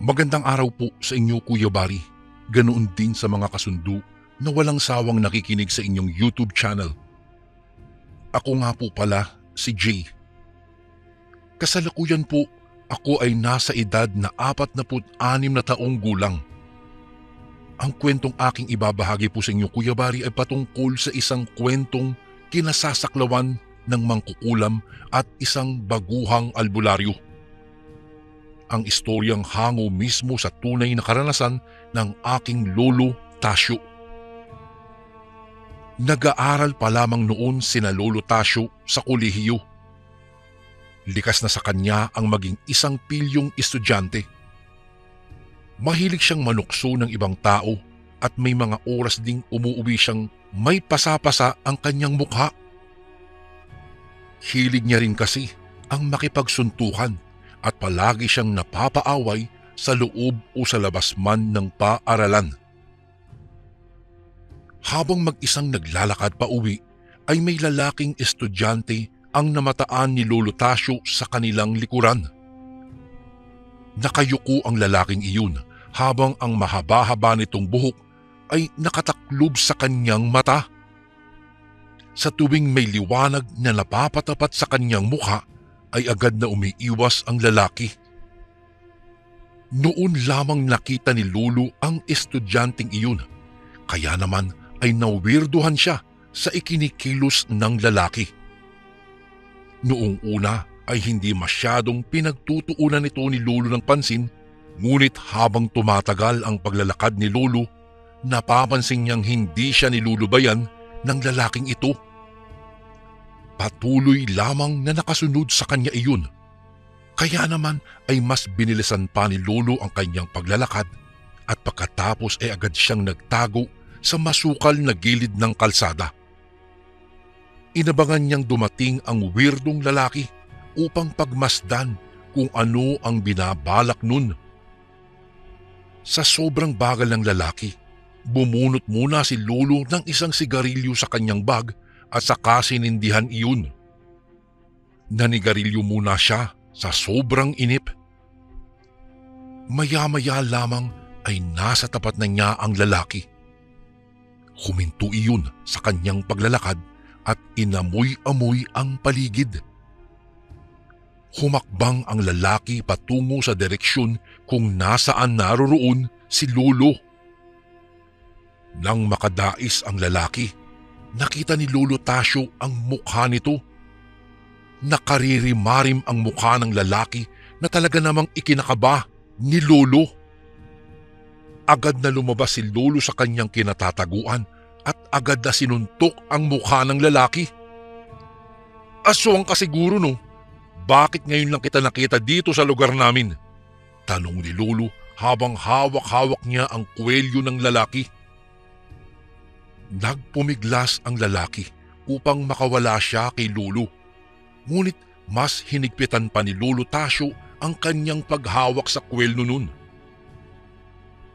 Magandang araw po sa inyo, Kuya Bari. Ganoon din sa mga kasundo na walang sawang nakikinig sa inyong YouTube channel. Ako nga po pala si Jay. Kasalukuyan po, ako ay nasa edad na 46 na taong gulang. Ang kwentong aking ibabahagi po sa inyo, Kuya Bari, ay patungkol sa isang kwentong kinasasaklawan ng mangkukulam at isang baguhang albularyo. Ang istoryang hango mismo sa tunay na karanasan ng aking lolo Tasyo. Nag-aaral pa lamang noon sina Lolo Tasyo sa kolehiyo. Likas na sa kanya ang maging isang pilyong estudyante. Mahilig siyang manukso ng ibang tao at may mga oras ding umuuwi siyang may pasapasa ang kanyang mukha. Hilig niya rin kasi ang makipagsuntukan at palagi siyang napapaaway sa loob o sa labas man ng paaralan. Habang mag-isang naglalakad pa uwi, ay may lalaking estudyante ang namataan ni Lolo Tasyo sa kanilang likuran. Nakayuko ang lalaking iyon habang ang mahaba-haba nitong buhok ay nakataklob sa kanyang mata. Sa tuwing may liwanag na napapatapat sa kanyang mukha, ay agad na umiiwas ang lalaki. Noon lamang nakita ni Lolo ang estudyanteng iyon, kaya naman ay nawirduhan siya sa ikinikilos ng lalaki. Noong una ay hindi masyadong pinagtutuunan nito ni Lolo ng pansin, ngunit habang tumatagal ang paglalakad ni Lolo, napapansin niyang hindi siya nilulubayan ng lalaking ito. Patuloy lamang na nakasunod sa kanya iyon. Kaya naman ay mas binilisan pa ni Lolo ang kanyang paglalakad at pagkatapos ay agad siyang nagtago sa masukal na gilid ng kalsada. Inabangan niyang dumating ang weirdong lalaki upang pagmasdan kung ano ang binabalak nun. Sa sobrang bagal ng lalaki, bumunot muna si Lolo ng isang sigarilyo sa kanyang bag at saka sinindihan iyon. Nanigarilyo muna siya sa sobrang inip. Maya-maya lamang ay nasa tapat na niya ang lalaki. Huminto iyon sa kanyang paglalakad at inamoy-amoy ang paligid. Humakbang ang lalaki patungo sa direksyon kung nasaan naroroon si Lolo. Nang makadais ang lalaki, nakita ni Lolo Tasyo ang mukha nito. Nakaririmarim ang mukha ng lalaki na talaga namang ikinakaba ni Lolo. Agad na lumabas si Lolo sa kanyang kinatataguan at agad na sinuntok ang mukha ng lalaki. "Aswang ka siguro no? Bakit ngayon lang kita nakita dito sa lugar namin?" tanong ni Lolo habang hawak-hawak niya ang kwelyo ng lalaki. Nagpumiglas ang lalaki upang makawala siya kay Lolo. Ngunit mas hinigpitan pa ni Lolo Tasyo ang kanyang paghawak sa kwelyo nun.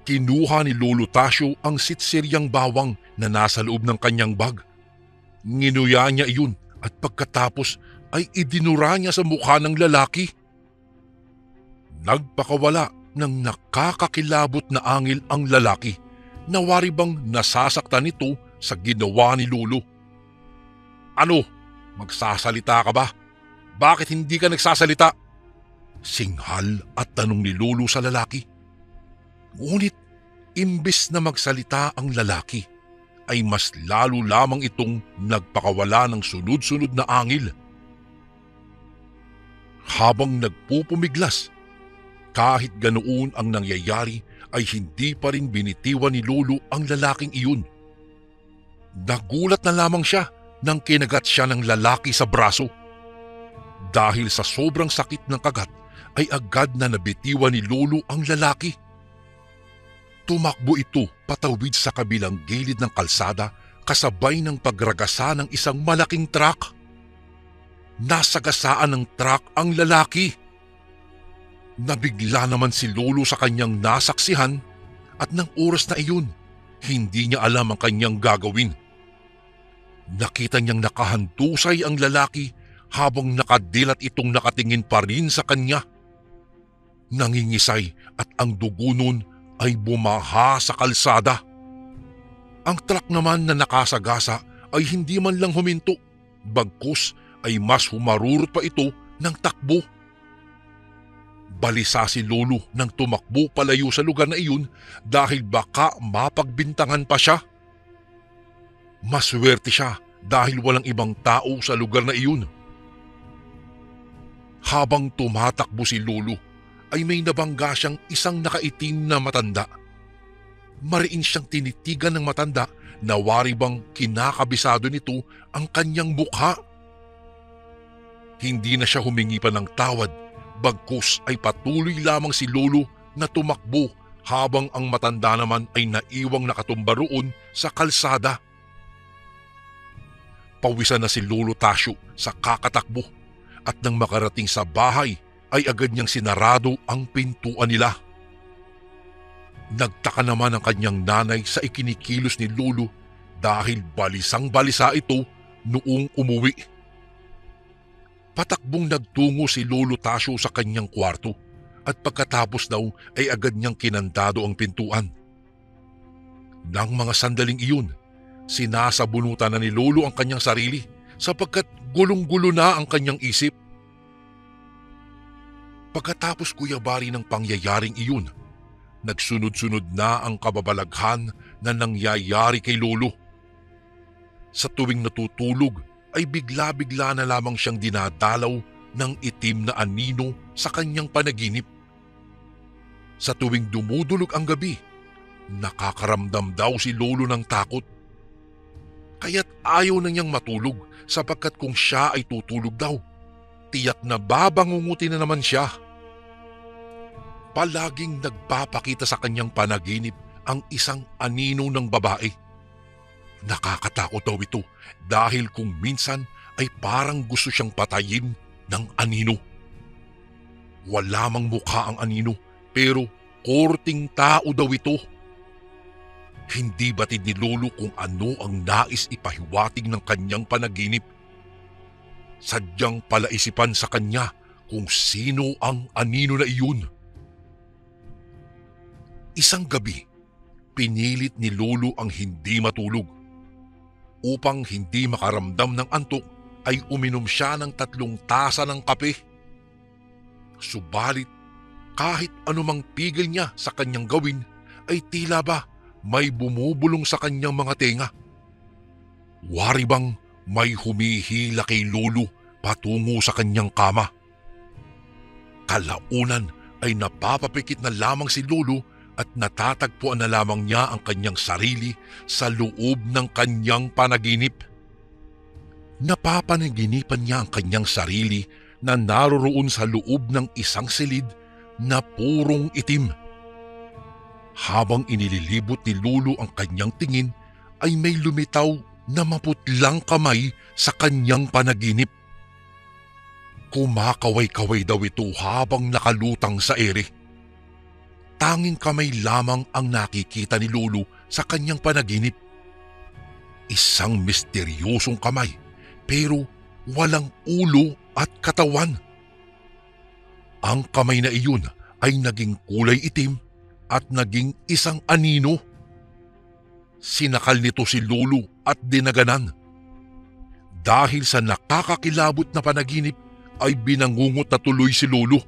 Kinuha ni Lolo Tasyo ang sitsiryang bawang na nasa loob ng kanyang bag. Nginuya niya iyon at pagkatapos ay idinura niya sa mukha ng lalaki. Nagpakawala ng nakakakilabot na angil ang lalaki. Nawari bang nasasaktan nito sa ginawa ni Lolo. "Ano? Magsasalita ka ba? Bakit hindi ka nagsasalita?" singhal at tanong ni Lolo sa lalaki. Ngunit imbes na magsalita ang lalaki, ay mas lalo lamang itong nagpakawala ng sunod-sunod na angil. Habang nagpupumiglas, kahit ganoon ang nangyayari, ay hindi pa rin binitiwan ni Lolo ang lalaking iyon. Nagulat na lamang siya nang kinagat siya ng lalaki sa braso. Dahil sa sobrang sakit ng kagat ay agad na nabitiwan ni Lolo ang lalaki. Tumakbo ito patawid sa kabilang gilid ng kalsada kasabay ng pagragasa ng isang malaking truck. Nasagasaan ng truck ang lalaki. Nabigla naman si Lolo sa kanyang nasaksihan at ng oras na iyon, hindi niya alam ang kanyang gagawin. Nakita niyang nakahandusay ang lalaki habang nakadilat itong nakatingin pa rin sa kanya. nangingisay at ang dugo nun ay bumaha sa kalsada. Ang truck naman na nakasagasa ay hindi man lang huminto, bagkus ay mas humarurot pa ito ng takbo. Balisa si Lolo nang tumakbo palayo sa lugar na iyon dahil baka mapagbintangan pa siya. Maswerte siya dahil walang ibang tao sa lugar na iyon. Habang tumatakbo si Lolo ay may nabangga siyang isang nakaitim na matanda. Mariin siyang tinitigan ng matanda na wari bang kinakabisado nito ang kanyang mukha. Hindi na siya humingi pa ng tawad, bagkus ay patuloy lamang si Lolo na tumakbo habang ang matanda naman ay naiwang nakatumba roon sa kalsada. Pawisan na si Lolo Tasyo sa kakatakbo at nang makarating sa bahay ay agad niyang sinarado ang pintuan nila. Nagtaka naman ang kanyang nanay sa ikinikilos ni Lolo dahil balisang-balisa ito noong umuwi. Patakbong nagtungo si Lolo Tasyo sa kanyang kwarto at pagkatapos daw ay agad niyang kinandado ang pintuan. Nang mga sandaling iyon, sinasabunutan na ni Lolo ang kanyang sarili sapagkat gulong-gulo na ang kanyang isip. Pagkatapos kuyabari ng pangyayaring iyon, nagsunod-sunod na ang kababalaghan na nangyayari kay Lolo. Sa tuwing natutulog ay bigla-bigla na lamang siyang dinadalaw ng itim na anino sa kanyang panaginip. Sa tuwing dumudulog ang gabi, nakakaramdam daw si Lolo ng takot. Kaya't ayaw na niyang matulog sapagkat kung siya ay tutulog daw, tiyak na babangungutin na naman siya. Palaging nagpapakita sa kanyang panaginip ang isang anino ng babae. Nakakatakot daw ito dahil kung minsan ay parang gusto siyang patayin ng anino. Wala mang mukha ang anino pero korting tao daw ito. Hindi batid ni Lolo kung ano ang nais ipahiwatig ng kanyang panaginip. Sadyang palaisipan sa kanya kung sino ang anino na iyon. Isang gabi, pinilit ni Lolo ang hindi matulog. Upang hindi makaramdam ng antok ay uminom siya ng 3 tasa ng kape. Subalit kahit anumang pigil niya sa kanyang gawin ay tila ba may bumubulong sa kanyang mga tenga. Wari bang may humihila kay Lolo patungo sa kanyang kama. Kalaunan ay napapapikit na lamang si Lolo at natatagpuan na lamang niya ang kanyang sarili sa loob ng kanyang panaginip. Napapanaginipan niya ang kanyang sarili na naroroon sa loob ng isang silid na purong itim. Habang inililibot ni Lolo ang kanyang tingin ay may lumitaw na maputlang kamay sa kanyang panaginip. Kumakaway-kaway daw ito habang nakalutang sa ere. Tanging kamay lamang ang nakikita ni Lolo sa kanyang panaginip. Isang misteryosong kamay pero walang ulo at katawan. Ang kamay na iyon ay naging kulay itim at naging isang anino. Sinakal nito si Lolo at dinaganan. Dahil sa nakakakilabot na panaginip ay binangungot na tuloy si Lolo.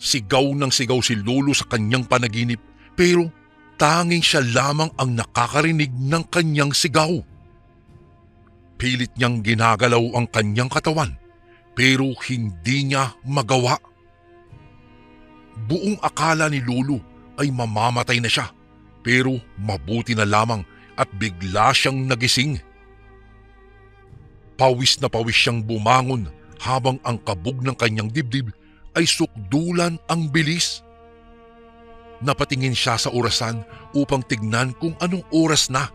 Sigaw ng sigaw si Lolo sa kanyang panaginip pero tanging siya lamang ang nakakarinig ng kanyang sigaw. Pilit niyang ginagalaw ang kanyang katawan pero hindi niya magawa. Buong akala ni Lolo ay mamamatay na siya pero mabuti na lamang at bigla siyang nagising. Pawis na pawis siyang bumangon habang ang kabog ng kanyang dibdib ay sukdulan ang bilis. Napatingin siya sa orasan upang tignan kung anong oras na.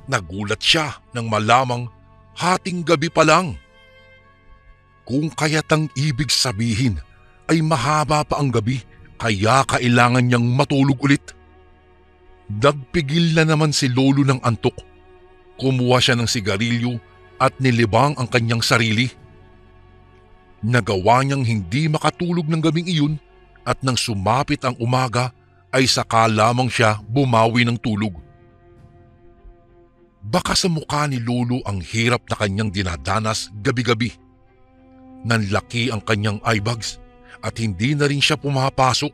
Nagulat siya nang malamang hating gabi pa lang. Kung kaya't ang ibig sabihin ay mahaba pa ang gabi kaya kailangan niyang matulog ulit. Nagpigil na naman si Lolo ng antok. Kumuha siya ng sigarilyo at nilibang ang kanyang sarili. Nagawa niyang hindi makatulog ng gabing iyon at nang sumapit ang umaga ay saka lamang siya bumawi ng tulog. Baka sa mukha ni Lolo ang hirap na kanyang dinadanas gabi-gabi. Nanlaki ang kanyang eyebags at hindi na rin siya pumapasok.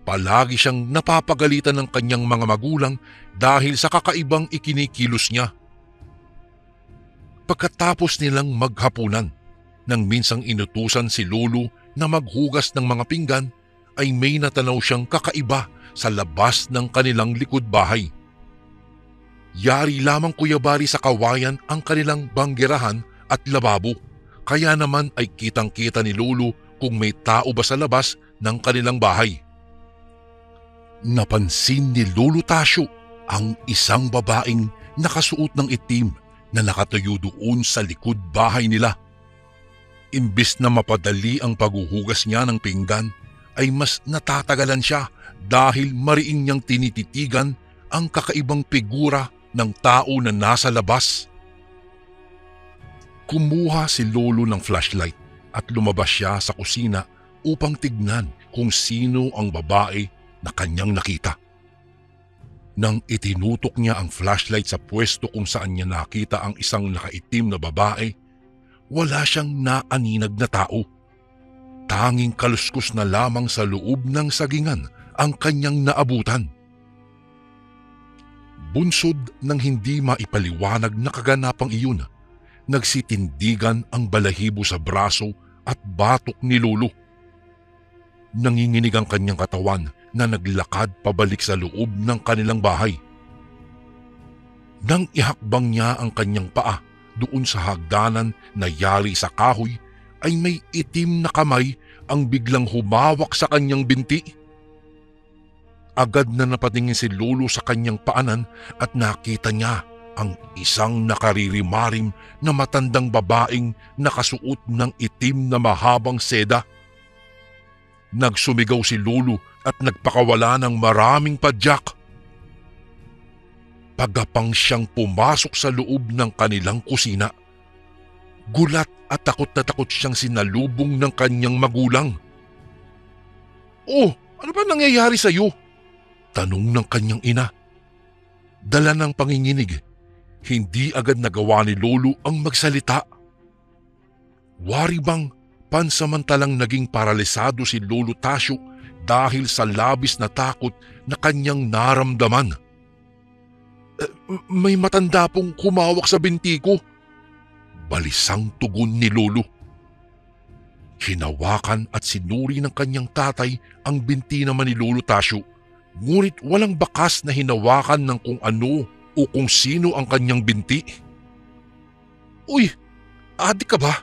Palagi siyang napapagalitan ng kanyang mga magulang dahil sa kakaibang ikinikilos niya. Pagkatapos nilang maghapunan, nang minsang inutusan si Lolo na maghugas ng mga pinggan, ay may natanaw siyang kakaiba sa labas ng kanilang likod bahay. Yari lamang kuyabari sa kawayan ang kanilang banggerahan at lababo, kaya naman ay kitang-kita ni Lolo kung may tao ba sa labas ng kanilang bahay. Napansin ni Lolo Tasyo ang isang babaeng nakasuot ng itim na nakatayo doon sa likod bahay nila. Imbis na mapadali ang paghuhugas niya ng pinggan, ay mas natatagalan siya dahil mariing niyang tinititigan ang kakaibang figura ng tao na nasa labas. Kumuha si Lolo ng flashlight at lumabas siya sa kusina upang tignan kung sino ang babae na kanyang nakita. Nang itinutok niya ang flashlight sa pwesto kung saan niya nakita ang isang nakaitim na babae, wala siyang naaninag na tao. Tanging kaluskos na lamang sa loob ng sagingan ang kanyang naabutan. Bunsod ng hindi maipaliwanag na kaganapang iyon, nagsitindigan ang balahibo sa braso at batok ni Lolo. Nanginginig ang kanyang katawan na naglakad pabalik sa loob ng kanilang bahay. Nang ihakbang niya ang kanyang paa doon sa hagdanan na yari sa kahoy, ay may itim na kamay ang biglang humawak sa kanyang binti. Agad na napatingin si Lolo sa kanyang paanan at nakita niya ang isang nakaririmarim na matandang babaeng nakasuot ng itim na mahabang seda. Nagsumigaw si Lolo at nagpakawala ng maraming padyak. Pagapang siyang pumasok sa loob ng kanilang kusina, gulat at takot na takot siyang sinalubong ng kanyang magulang. "Oh, ano ba nangyayari sa iyo?" tanong ng kanyang ina. Dala ng panginginig, hindi agad nagawa ni Lolo ang magsalita. Wari bang pansamantalang naging paralisado si Lolo Tasyo dahil sa labis na takot na kanyang naramdaman. "May matanda pong kumawak sa binti ko," balisang tugon ni Lolo. Hinawakan at sinuri ng kanyang tatay ang binti naman ni Lolo Tasyo, ngunit walang bakas na hinawakan ng kung ano o kung sino ang kanyang binti. "Uy, adik ka ba?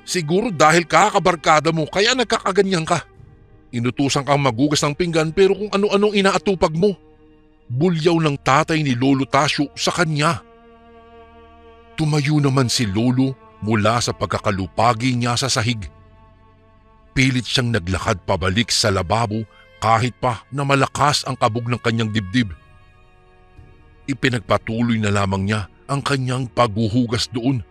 Siguro dahil kakabarkada mo kaya nagkakaganyan ka. Inutusan kang magugas ng pinggan pero kung ano-anong inaatupag mo." Bulyaw ng tatay ni Lolo Tasyo sa kanya. Tumayo naman si Lolo mula sa pagkakalupagi niya sa sahig. Pilit siyang naglakad pabalik sa lababo kahit pa na malakas ang kabog ng kanyang dibdib. Ipinagpatuloy na lamang niya ang kanyang paghuhugas doon.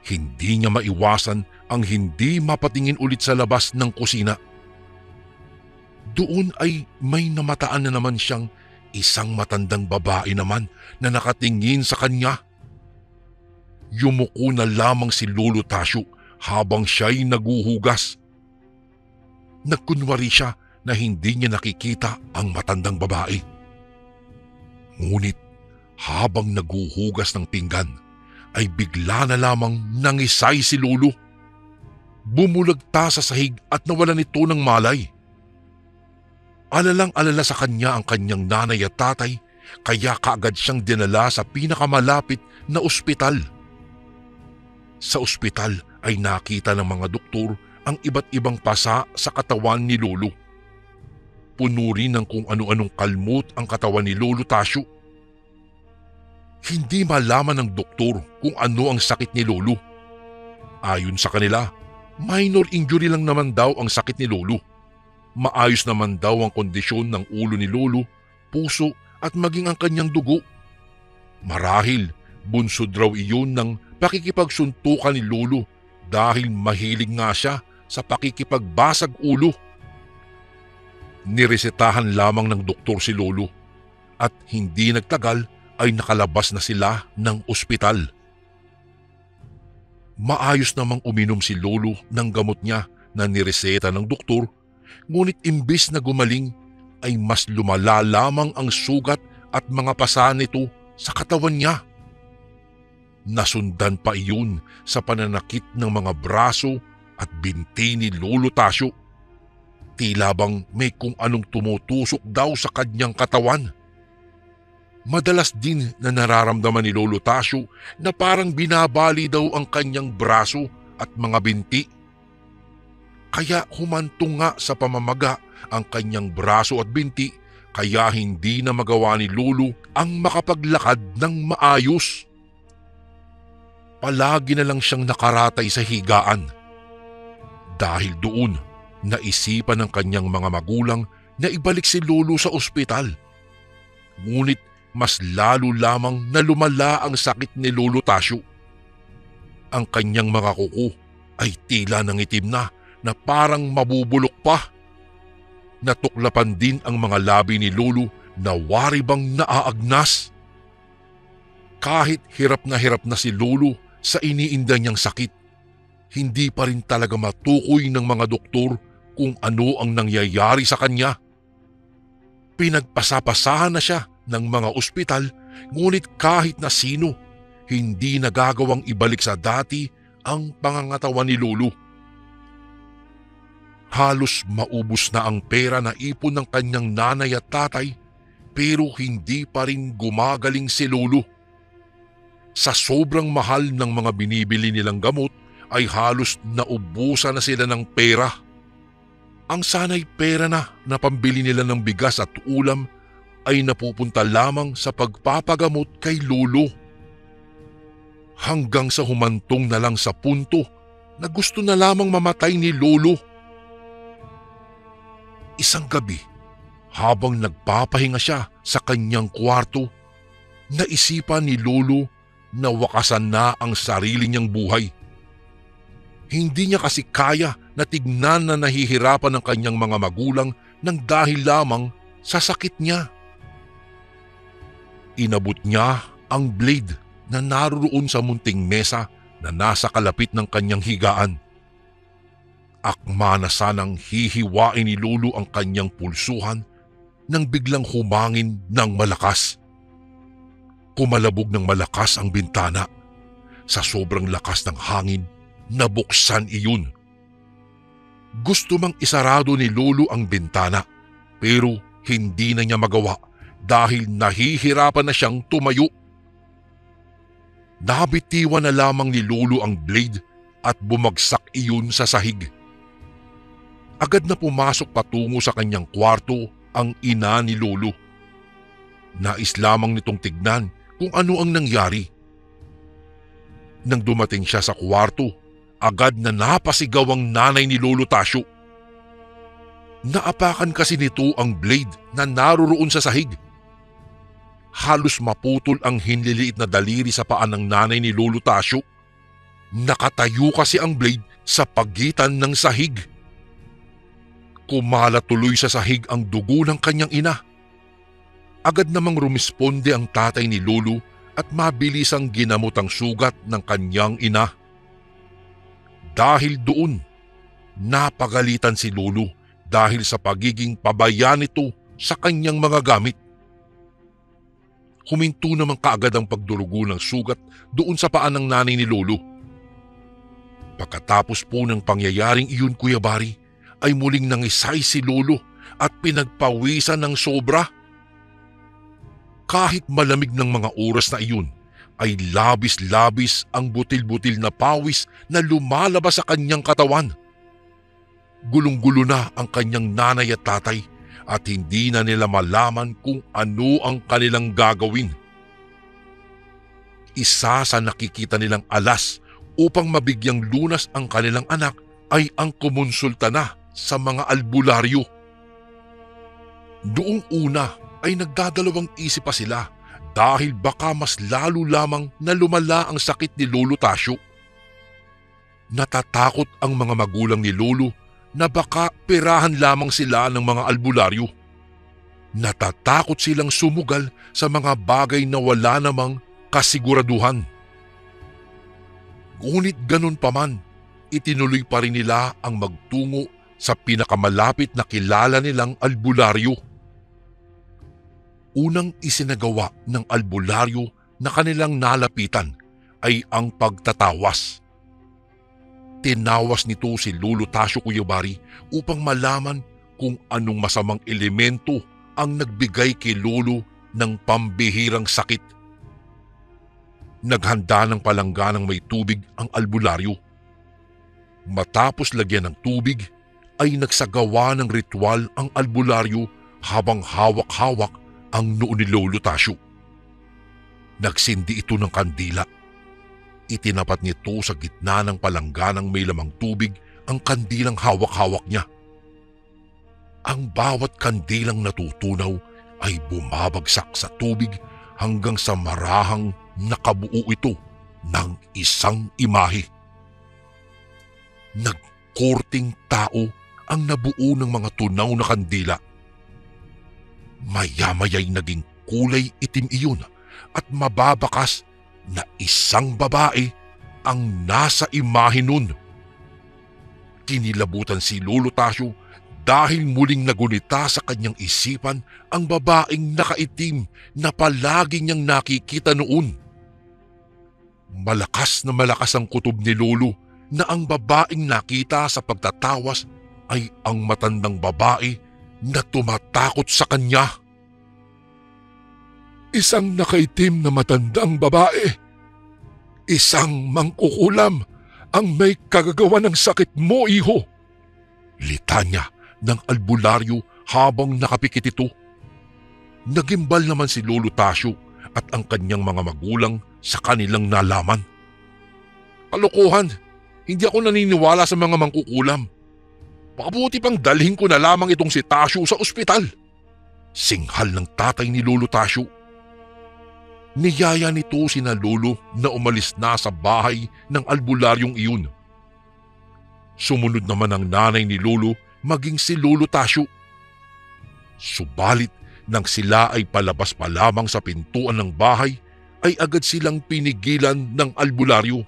Hindi niya maiwasan ang hindi mapatingin ulit sa labas ng kusina. Doon ay may namataan na naman siyang isang matandang babae naman na nakatingin sa kanya. Yumuko na lamang si Lolo Tasyo habang siya'y naguhugas. Nagkunwari siya na hindi niya nakikita ang matandang babae. Ngunit habang naguhugas ng pinggan, ay bigla na lamang nangisay si Lolo. Bumulagta sa sahig at nawalan ito ng malay. Alalang-alala sa kanya ang kanyang nanay at tatay, kaya kaagad siyang dinala sa pinakamalapit na ospital. Sa ospital ay nakita ng mga doktor ang iba't ibang pasa sa katawan ni Lolo. Puno rin ng kung ano-anong kalmot ang katawan ni Lolo Tasyo. Hindi malaman ng doktor kung ano ang sakit ni Lolo. Ayon sa kanila, minor injury lang naman daw ang sakit ni Lolo. Maayos naman daw ang kondisyon ng ulo ni Lolo, puso at maging ang kanyang dugo. Marahil, bunsod raw iyon ng pakikipagsuntukan ni Lolo dahil mahilig nga siya sa pakikipagbasag ulo. Niresetahan lamang ng doktor si Lolo at hindi nagtagal ay nakalabas na sila ng ospital. Maayos namang uminom si Lolo ng gamot niya na nireseta ng doktor, ngunit imbis na gumaling ay mas lumala lamang ang sugat at mga pasa nito sa katawan niya. Nasundan pa iyon sa pananakit ng mga braso at binti ni Lolo Tasyo. Tila bang may kung anong tumutusok daw sa kanyang katawan. Madalas din na nararamdaman ni Lolo Tasyo na parang binabali daw ang kanyang braso at mga binti. Kaya humantong nga sa pamamaga ang kanyang braso at binti, kaya hindi na magawa ni Lolo ang makapaglakad ng maayos. Palagi na lang siyang nakaratay sa higaan. Dahil doon, naisipan ng kanyang mga magulang na ibalik si Lolo sa ospital. Ngunit mas lalo lamang na lumala ang sakit ni Lolo Tasyo. Ang kanyang mga kuko ay tila nangitim na parang mabubulok pa. Natuklapan din ang mga labi ni Lolo na wari bang naaagnas. Kahit hirap na si Lolo sa iniinda niyang sakit, hindi pa rin talaga matukoy ng mga doktor kung ano ang nangyayari sa kanya. Pinagpasapasahan na siya ng mga ospital, ngunit kahit na sino, hindi nagagawang ibalik sa dati ang pangangatawan ni Lolo. Halos maubos na ang pera na ipon ng kanyang nanay at tatay, pero hindi pa rin gumagaling si Lolo. Sa sobrang mahal ng mga binibili nilang gamot ay halos naubusan na sila ng pera. Ang sana'y pera na pambili nila ng bigas at ulam ay napupunta lamang sa pagpapagamot kay Lolo. Hanggang sa humantong na lang sa punto na gusto na lamang mamatay ni Lolo. Isang gabi, habang nagpapahinga siya sa kanyang kwarto, naisipan ni Lolo na wakasan na ang sarili niyang buhay. Hindi niya kasi kaya na tignan na nahihirapan ng kanyang mga magulang nang dahil lamang sa sakit niya. Inabot niya ang blade na naroon sa munting mesa na nasa kalapit ng kanyang higaan. Akma na sanang hihiwain ni Lolo ang kanyang pulsuhan nang biglang humangin ng malakas. Kumalabog ng malakas ang bintana. Sa sobrang lakas ng hangin, nabuksan iyon. Gusto mang isarado ni Lolo ang bintana, pero hindi na niya magawa dahil nahihirapan na siyang tumayo. Nabitiwan na lamang ni Lolo ang blade at bumagsak iyon sa sahig. Agad na pumasok patungo sa kanyang kwarto ang ina ni Lolo. Nais lamang nitong tignan kung ano ang nangyari. Nang dumating siya sa kwarto, agad na napasigaw ang nanay ni Lolo Tasyo. Naapakan kasi nito ang blade na naroon sa sahig. Halos maputol ang hinliliit na daliri sa paa ng nanay ni Lolo Tasyo. Nakatayo kasi ang blade sa pagitan ng sahig. Kumalat tuloy sa sahig ang dugo ng kanyang ina. Agad namang rumisponde ang tatay ni Lolo at mabilisang ginamot ang sugat ng kanyang ina. Dahil doon, napagalitan si Lolo dahil sa pagiging pabaya nito sa kanyang mga gamit. Huminto naman kaagad ang pagdurugo ng sugat doon sa paa ng nanay ni Lolo. Pagkatapos po ng pangyayaring iyon, Kuya Bari, ay muling nangisay si Lolo at pinagpawisan ng sobra. Kahit malamig ng mga oras na iyon, ay labis-labis ang butil-butil na pawis na lumalabas sa kanyang katawan. Gulong-gulo na ang kanyang nanay at tatay at hindi na nila malaman kung ano ang kanilang gagawin. Isa sa nakikita nilang alas upang mabigyang lunas ang kanilang anak ay ang kumonsulta na sa mga albularyo. Noong una ay nagdadalawang isip pa sila dahil baka mas lalo lamang na lumala ang sakit ni Lolo Tasyo. Natatakot ang mga magulang ni Lolo na baka perahan lamang sila ng mga albularyo. Natatakot silang sumugal sa mga bagay na wala namang kasiguraduhan. Ngunit ganun pa man, itinuloy pa rin nila ang magtungo sa pinakamalapit na kilala nilang albularyo. Unang isinagawa ng albularyo na kanilang nalapitan ay ang pagtatawas. Tinawas nito si Lolo Tasyo Cuyabari upang malaman kung anong masamang elemento ang nagbigay kay Lolo ng pambihirang sakit. Naghanda ng palangganang may tubig ang albularyo. Matapos lagyan ng tubig, ay nagsagawa ng ritual ang albularyo habang hawak-hawak ang noo ni Lolo Tasyo. Nagsindi ito ng kandila. Itinapat nito sa gitna ng palangganang may lamang tubig ang kandilang hawak-hawak niya. Ang bawat kandilang natutunaw ay bumabagsak sa tubig hanggang sa marahang nakabuo ito ng isang imahe. Nagkorting tao ang nabuo ng mga tunaw na kandila. Maya-maya'y naging kulay itim iyon at mababakas na isang babae ang nasa imahe nun. Kinilabutan si Lolo Tasyo dahil muling nagunita sa kanyang isipan ang babaeng nakaitim na palagi niyang nakikita noon. Malakas na malakas ang kutob ni Lolo na ang babaeng nakita sa pagtatawas ay ang matandang babae na tumatakot sa kanya. Isang nakaitim na matandang babae. Isang mangkukulam ang may kagagawa ng sakit mo, iho. Litanya ng albularyo habang nakapikit ito. Nagimbal naman si Lolo Tasyo at ang kanyang mga magulang sa kanilang nalaman. Kalokohan, hindi ako naniniwala sa mga mangkukulam. Makabuti pang dalhin ko na lamang itong si Tasyo sa ospital. Singhal ng tatay ni Lolo Tasyo. Niyaya nito sina Lolo na umalis na sa bahay ng albularyong iyon. Sumunod naman ang nanay ni Lolo maging si Lolo Tasyo. Subalit nang sila ay palabas pa lamang sa pintuan ng bahay ay agad silang pinigilan ng albularyo.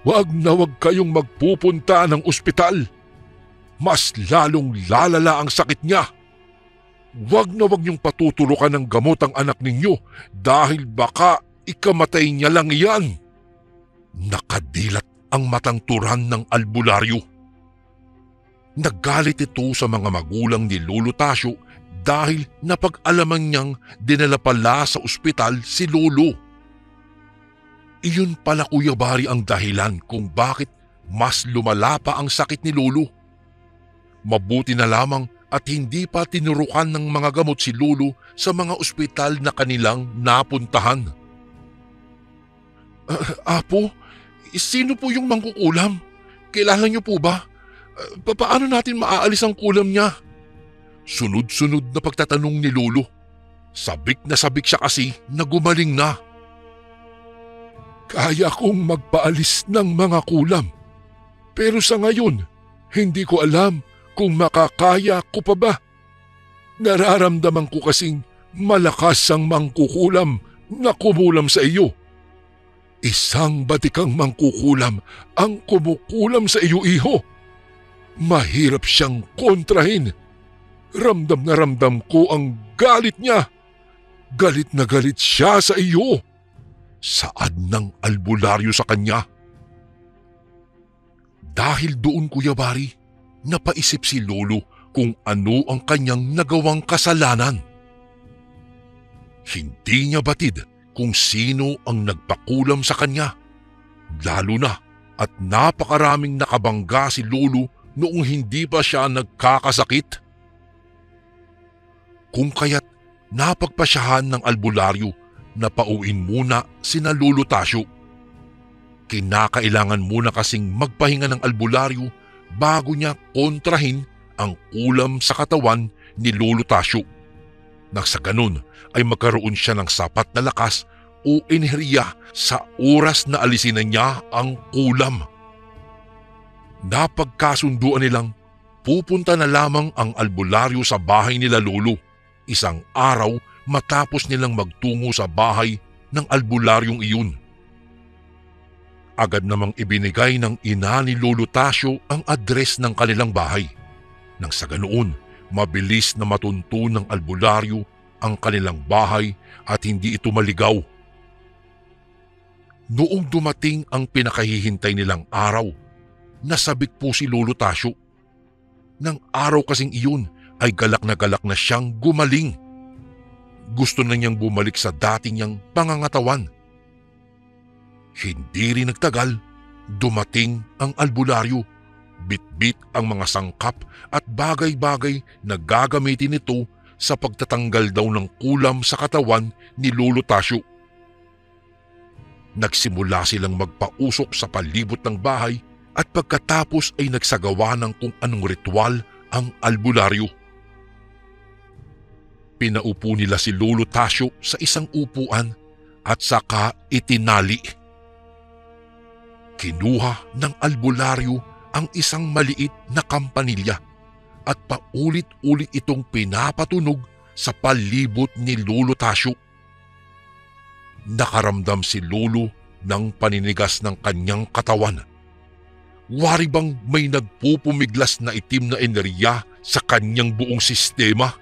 Wag na wag kayong magpupunta ng ospital. Mas lalong lalala ang sakit niya. Wag na wag niyong patutulukan ng gamot ang anak ninyo dahil baka ikamatay niya lang iyan. Nakadilat ang matang turan ng albularyo. Naggalit ito sa mga magulang ni Lolo Tasyo dahil napag-alaman niyang dinala pala sa ospital si Lolo. Iyon pala, Kuya Bari, ang dahilan kung bakit mas lumala pa ang sakit ni Lolo. Mabuti na lamang at hindi pa tinurukan ng mga gamot si Lolo sa mga ospital na kanilang napuntahan. Apo, sino po yung mangkukulam? Kilala niyo po ba? Paano natin maaalis ang kulam niya? Sunod-sunod na pagtatanong ni Lolo. Sabik na sabik siya kasi na gumaling na. Kaya kong magpaalis ng mga kulam. Pero sa ngayon, hindi ko alam kung makakaya ko pa ba. Nararamdaman ko kasing malakas ang mangkukulam na kumulam sa iyo. Isang batikang mangkukulam ang kumukulam sa iyo, iho. Mahirap siyang kontrahin. Ramdam na ramdam ko ang galit niya. Galit na galit siya sa iyo. Saad ng albularyo sa kanya. Dahil doon, Kuya Bari, napaisip si Lolo kung ano ang kanyang nagawang kasalanan. Hindi niya batid kung sino ang nagpakulam sa kanya. Lalo na at napakaraming nakabangga si Lolo noong hindi pa siya nagkakasakit. Kung kaya't napagpasyahan ng albularyo na pauwiin muna sina Lolo Tasyo. Kinakailangan muna kasing magpahinga ng albularyo bago niya kontrahin ang kulam sa katawan ni Lolo Tasyo. Nang sa ganun ay magkaroon siya ng sapat na lakas o enerhiya sa oras na alisin na niya ang kulam. Napagkasunduan nilang pupunta na lamang ang albularyo sa bahay nila lolo, isang araw matapos nilang magtungo sa bahay ng albularyong iyon. Agad namang ibinigay ng ina ni Lolo Tasyo ang address ng kanilang bahay. Nang sa ganoon, mabilis na matunto ng albularyo ang kanilang bahay at hindi ito maligaw. Noong dumating ang pinakahihintay nilang araw, nasabik po si Lolo Tasyo. Nang araw kasing iyon ay galak na siyang gumaling. Gusto na niyang bumalik sa dating niyang pangangatawan. Hindi rin nagtagal, dumating ang albularyo. Bit-bit ang mga sangkap at bagay-bagay na gagamitin nito sa pagtatanggal daw ng kulam sa katawan ni Lolo Tasyo. Nagsimula silang magpausok sa palibot ng bahay at pagkatapos ay nagsagawa ng kung anong ritual ang albularyo. Pinaupo nila si Lolo Tasyo sa isang upuan at saka itinali. Kinuha ng albularyo ang isang maliit na kampanilya at paulit-ulit itong pinapatunog sa palibot ni Lolo Tasyo. Nakaramdam si Lolo ng paninigas ng kanyang katawan. Wari bang may nagpupumiglas na itim na enerhiya sa kanyang buong sistema?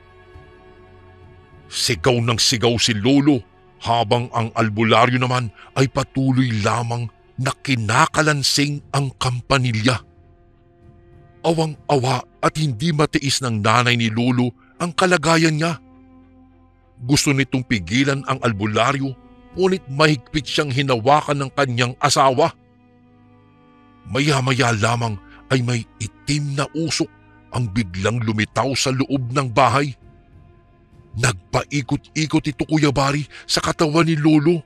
Sigaw ng sigaw si Lolo habang ang albularyo naman ay patuloy lamang na kinakalansing ang kampanilya. Awang-awa at hindi matiis ng nanay ni Lolo ang kalagayan niya. Gusto nitong pigilan ang albularyo, ngunit mahigpit siyang hinawakan ng kanyang asawa. Maya-maya lamang ay may itim na usok ang biglang lumitaw sa loob ng bahay. Nagpaikot-ikot ito, Kuya Bari, sa katawan ni Lolo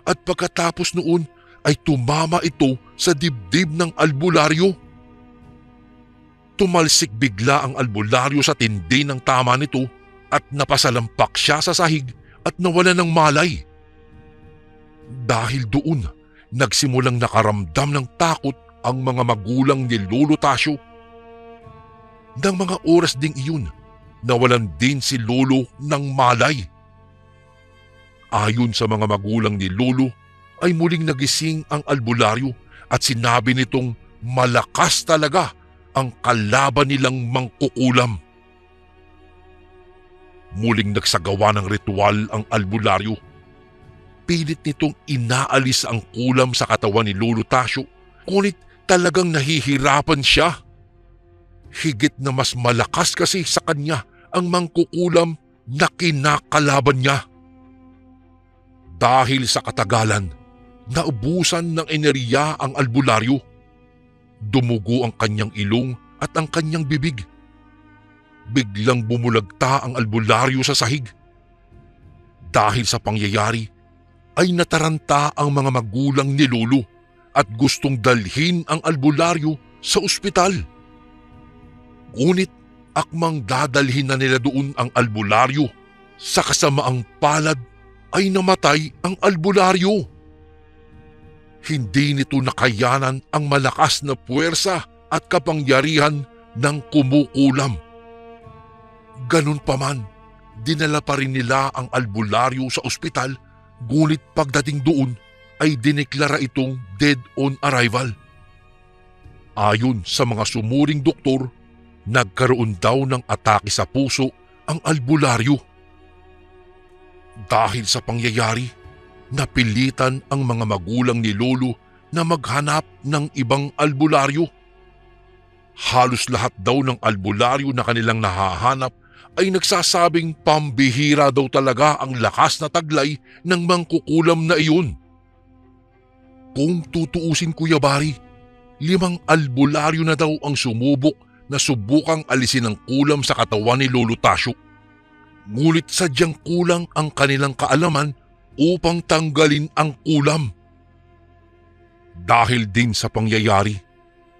at pagkatapos noon ay tumama ito sa dibdib ng albularyo. Tumalsik bigla ang albularyo sa tindi ng tama nito at napasalampak siya sa sahig at nawala ng malay. Dahil doon, nagsimulang nakaramdam ng takot ang mga magulang ni Lolo Tasyo. Nang mga oras ding iyon, nawalan din si Lolo ng malay. Ayon sa mga magulang ni Lolo, ay muling nagising ang albularyo at sinabi nitong malakas talaga ang kalaban nilang mangkukulam. Muling nagsagawa ng ritual ang albularyo. Pilit nitong inaalis ang kulam sa katawan ni Lolo Tasyo, ngunit talagang nahihirapan siya. Higit na mas malakas kasi sa kanya ang mangkukulam na kinakalaban niya. Dahil sa katagalan, naubusan ng enerhiya ang albularyo. Dumugo ang kanyang ilong at ang kanyang bibig. Biglang bumulagta ang albularyo sa sahig. Dahil sa pangyayari, ay nataranta ang mga magulang ni Lolo at gustong dalhin ang albularyo sa ospital. Ngunit akmang dadalhin na nila doon ang albularyo, sa kasamaang palad ay namatay ang albularyo. Hindi nito nakayanan ang malakas na puwersa at kapangyarihan ng kumukulam. Ganun pa man, dinala pa rin nila ang albularyo sa ospital, ngunit pagdating doon ay dineklara itong dead on arrival. Ayon sa mga sumuring doktor, nagkaroon daw ng atake sa puso ang albularyo. Dahil sa pangyayari, napilitan ang mga magulang ni Lolo na maghanap ng ibang albularyo. Halos lahat daw ng albularyo na kanilang nahahanap ay nagsasabing pambihira daw talaga ang lakas na taglay ng mangkukulam na iyon. Kung tutuusin, Kuya Bari, 5 albularyo na daw ang sumubok na subukang alisin ang kulam sa katawan ni Lolo Tasyo. Ngunit sadyang kulang ang kanilang kaalaman upang tanggalin ang kulam. Dahil din sa pangyayari,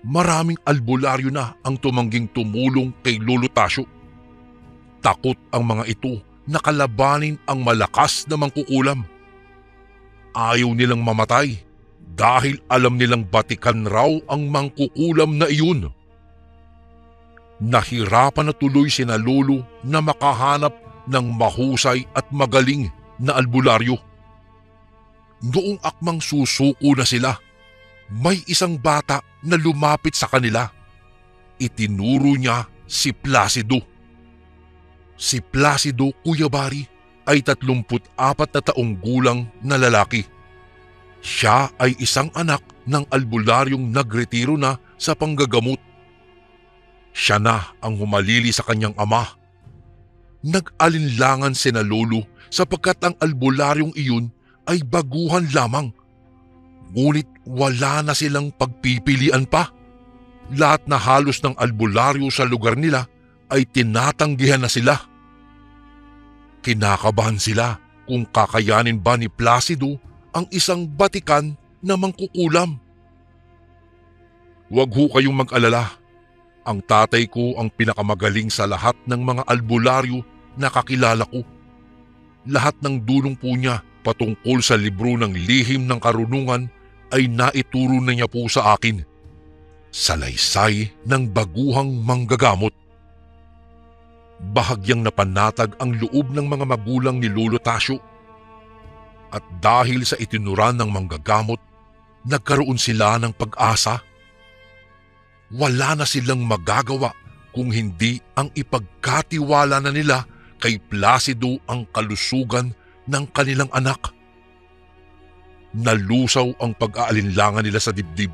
maraming albularyo na ang tumangging tumulong kay Lolo Tasyo. Takot ang mga ito na kalabanin ang malakas na mangkukulam. ayaw nilang mamatay dahil alam nilang batikan raw ang mangkukulam na iyon. Nahirapan na tuloy sina Lolo na makahanap ng mahusay at magaling na albularyo. Noong akmang susuko na sila, may isang bata na lumapit sa kanila. Itinuro niya si Placido. Si Placido, Kuya Bari, ay 34 na taong gulang na lalaki. Siya ay isang anak ng albularyong nagretiro na sa panggagamot. Siya na ang humalili sa kanyang ama. Nag-alinlangan sina Lolo sapagkat ang albularyong iyon ay baguhan lamang. Ngunit wala na silang pagpipilian pa. Lahat na halos ng albularyo sa lugar nila ay tinatanggihan na sila. Kinakabahan sila kung kakayanin ba ni Placido ang isang batikan na mangkukulam. Huwag ho kayong mag-alala. Ang tatay ko ang pinakamagaling sa lahat ng mga albularyo na kakilala ko. Lahat ng dulong po niya patungkol sa libro ng lihim ng karunungan ay naituro na niya po sa akin. Salaysay ng baguhang manggagamot. Bahagyang napanatag ang loob ng mga magulang ni Lolo Tasio. At dahil sa itinuran ng manggagamot, nagkaroon sila ng pag-asa. Wala na silang magagawa kung hindi ang ipagkatiwala na nila kay Placido ang kalusugan ng kanilang anak. Nalusaw ang pag-aalinlangan nila sa dibdib.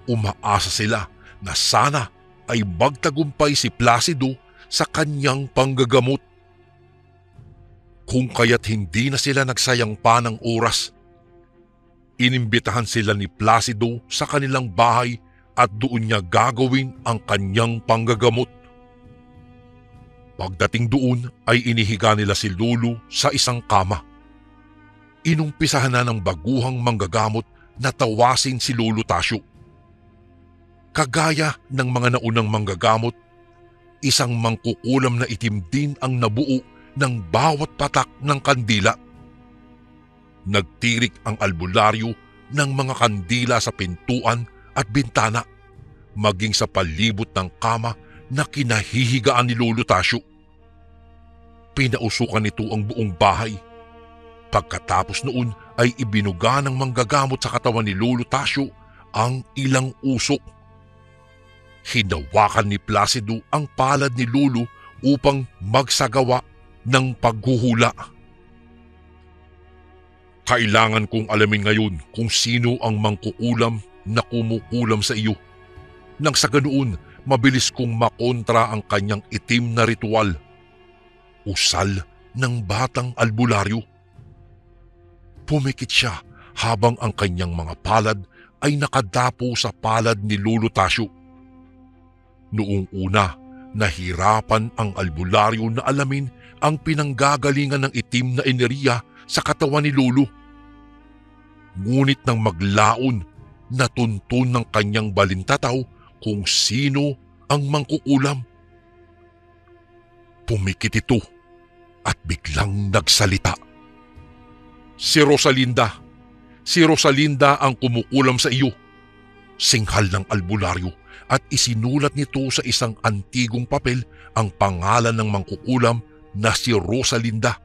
Umaasa sila na sana ay magtagumpay si Placido sa kanyang panggagamot. Kung kaya't hindi na sila nagsayang pa ng oras, inimbitahan sila ni Placido sa kanilang bahay at doon niya gagawin ang kanyang panggagamot. Pagdating doon ay inihiga nila si Lolo sa isang kama. Inumpisahan na ng baguhang manggagamot na tawasin si Lolo Tasio. Kagaya ng mga naunang manggagamot, isang mangkukulam na itim din ang nabuo ng bawat patak ng kandila. Nagtirik ang albularyo ng mga kandila sa pintuan at bintana, maging sa palibot ng kama na kinahihigaan ni Lolo Tasio. Pinausukan nito ang buong bahay. Pagkatapos noon ay ibinuga ng manggagamot sa katawan ni Lolo Tasio ang ilang usok. Hinawakan ni Placido ang palad ni Lolo upang magsagawa ng paghuhula. Kailangan kong alamin ngayon kung sino ang mangkukulam na kumukulam sa iyo. Nang sa ganoon, mabilis kong makontra ang kanyang itim na ritual. Usal ng batang albularyo. Pumikit siya habang ang kanyang mga palad ay nakadapo sa palad ni Lolo Tasio. Noong una, nahirapan ang albularyo na alamin ang pinanggagalingan ng itim na enerhiya sa katawan ni Lolo. Ngunit nang maglaon, natuntun ng kanyang balintataw kung sino ang mangkukulam. Pumikit ito at biglang nagsalita. Si Rosalinda. Si Rosalinda ang kumukulam sa iyo. Singhal ng albularyo at isinulat nito sa isang antigong papel ang pangalan ng mangkukulam na si Rosalinda.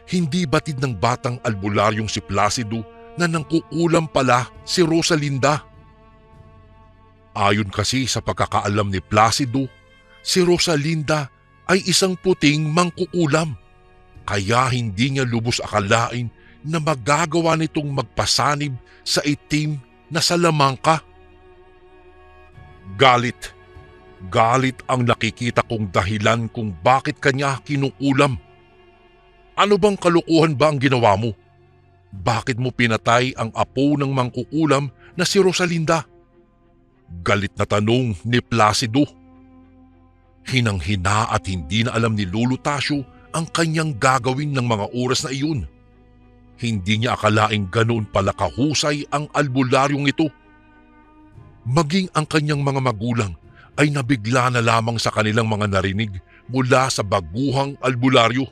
Hindi batid ng batang albularyong si Placido na nangkukulam pala si Rosalinda. Ayon kasi sa pagkakaalam ni Placido, si Rosalinda ay isang puting mangkukulam. Kaya hindi niya lubos akalain na magagawa nitong magpasanib sa itim na salamangka. Galit. Galit ang nakikita kong dahilan kung bakit kanya kinukulam. Ano bang kalukuhan ba ang ginawa mo? Bakit mo pinatay ang apo ng mangkukulam na si Rosalinda? Galit na tanong ni Placido. Hinang-hina at hindi na alam ni Lolo Tasio ang kanyang gagawin ng mga oras na iyon. Hindi niya akalaing ganoon pala kahusay ang albularyong ito. Maging ang kanyang mga magulang ay nabigla na lamang sa kanilang mga narinig mula sa baguhang albularyo.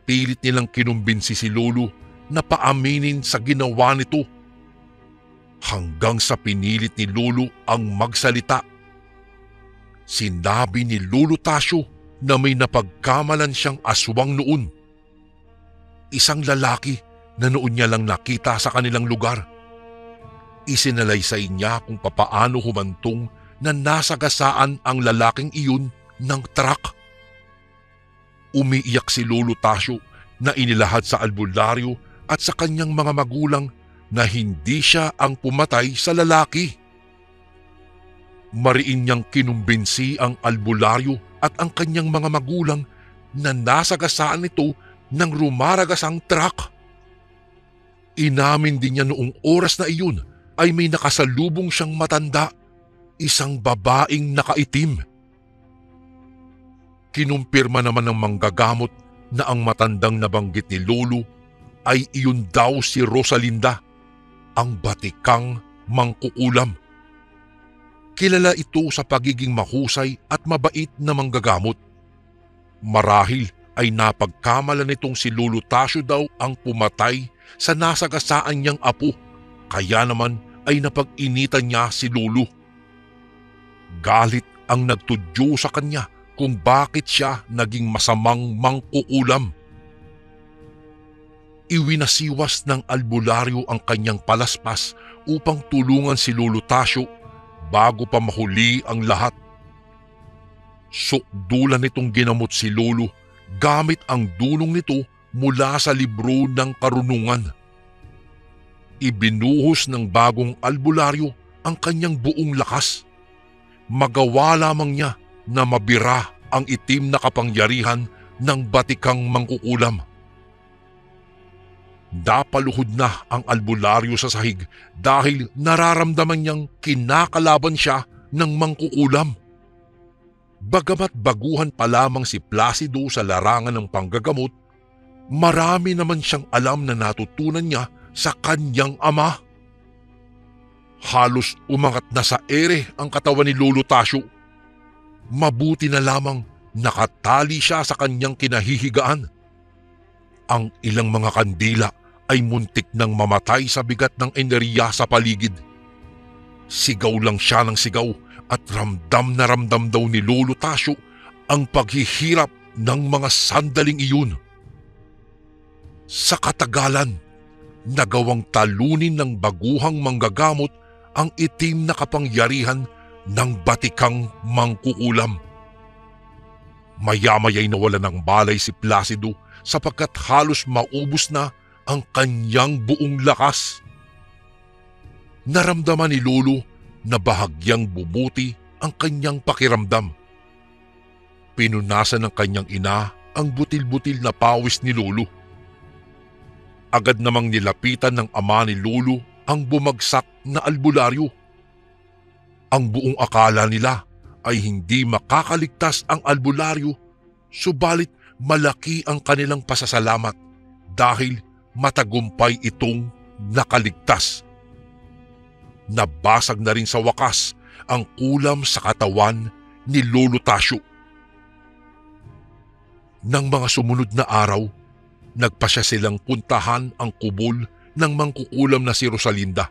Pilit nilang kinumbinsi si Lolo na paaminin sa ginawa nito. Hanggang sa pinilit ni Lulu ang magsalita. Sinabi ni Lolo Tasyo na may napagkamalan siyang aswang noon. Isang lalaki na noon niya lang nakita sa kanilang lugar. Isinalaysay niya kung papaano humantong na nasagasaan ang lalaking iyon ng truck. Umiiyak si Lolo Tasyo na inilahad sa albularyo at sa kanyang mga magulang na hindi siya ang pumatay sa lalaki. Mariin niyang kinumbinsi ang albularyo at ang kanyang mga magulang na nasagasaan ito ng rumaragasang truck. Inamin din niya noong oras na iyon ay may nakasalubong siyang matanda, isang babaeng nakaitim. Kinumpirma naman ng manggagamot na ang matandang nabanggit ni Lolo ay iyon daw si Rosalinda, ang batikang mangkukulam. Kilala ito sa pagiging mahusay at mabait na manggagamot. Marahil ay napagkamalan nitong si Lolo Tasyo daw ang pumatay sa nasagasaan niyang apo, kaya naman ay napag-initan niya si Lolo. Galit ang nagtudyo sa kanya kung bakit siya naging masamang mangkukulam. Iwinasiwas ng albularyo ang kanyang palaspas upang tulungan si Lolo Tasyo bago pa mahuli ang lahat. Sukdulan nitong ginamot si Lolo gamit ang dulong nito mula sa libro ng karunungan. Ibinuhos ng bagong albularyo ang kanyang buong lakas. Magawa lamang niya na mabira ang itim na kapangyarihan ng batikang mangkukulam. Napaluhod na ang albularyo sa sahig dahil nararamdaman niyang kinakalaban siya ng mangkukulam. Bagamat baguhan pa lamang si Placido sa larangan ng panggagamot, marami naman siyang alam na natutunan niya sa kanyang ama. Halos umangat na sa ere ang katawan ni Lolo Tasyo. Mabuti na lamang nakatali siya sa kanyang kinahihigaan. Ang ilang mga kandila ay muntik nang mamatay sa bigat ng enerhiya sa paligid. Sigaw lang siya ng sigaw at ramdam na ramdam daw ni Lolo Tasyo ang paghihirap ng mga sandaling iyon. Sa katagalan, nagawang talunin ng baguhang manggagamot ang itim na kapangyarihan ng batikang mangkukulam. Maya-maya'y nawala ng balay si Placido sapagkat halos maubos na ang kanyang buong lakas. Naramdaman ni Lolo na bahagyang bumuti ang kanyang pakiramdam. Pinunasan ng kanyang ina ang butil-butil na pawis ni Lolo. Agad namang nilapitan ng ama ni Lolo ang bumagsak na albularyo. Ang buong akala nila ay hindi makakaligtas ang albularyo, subalit malaki ang kanilang pasasalamat dahil matagumpay itong nakaligtas. Nabasag na rin sa wakas ang kulam sa katawan ni Lolo Tasyo. Nang mga sumunod na araw, nagpasya silang puntahan ang kubol ng mangkukulam na si Rosalinda.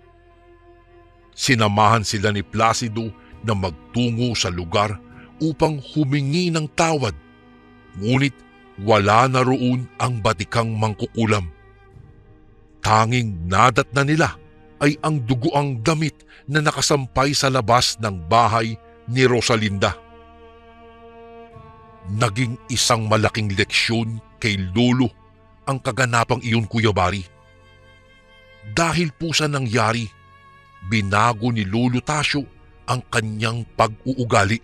Sinamahan sila ni Placido na magtungo sa lugar upang humingi ng tawad, ngunit wala na roon ang batikang mangkukulam. Tanging nadatna nila ay ang duguang damit na nakasampay sa labas ng bahay ni Rosalinda. Naging isang malaking leksyon kay Lolo ang kaganapang iyon, Kuya Bari. Dahil po sa nangyari, binago ni Lolo Tasyo ang kanyang pag-uugali.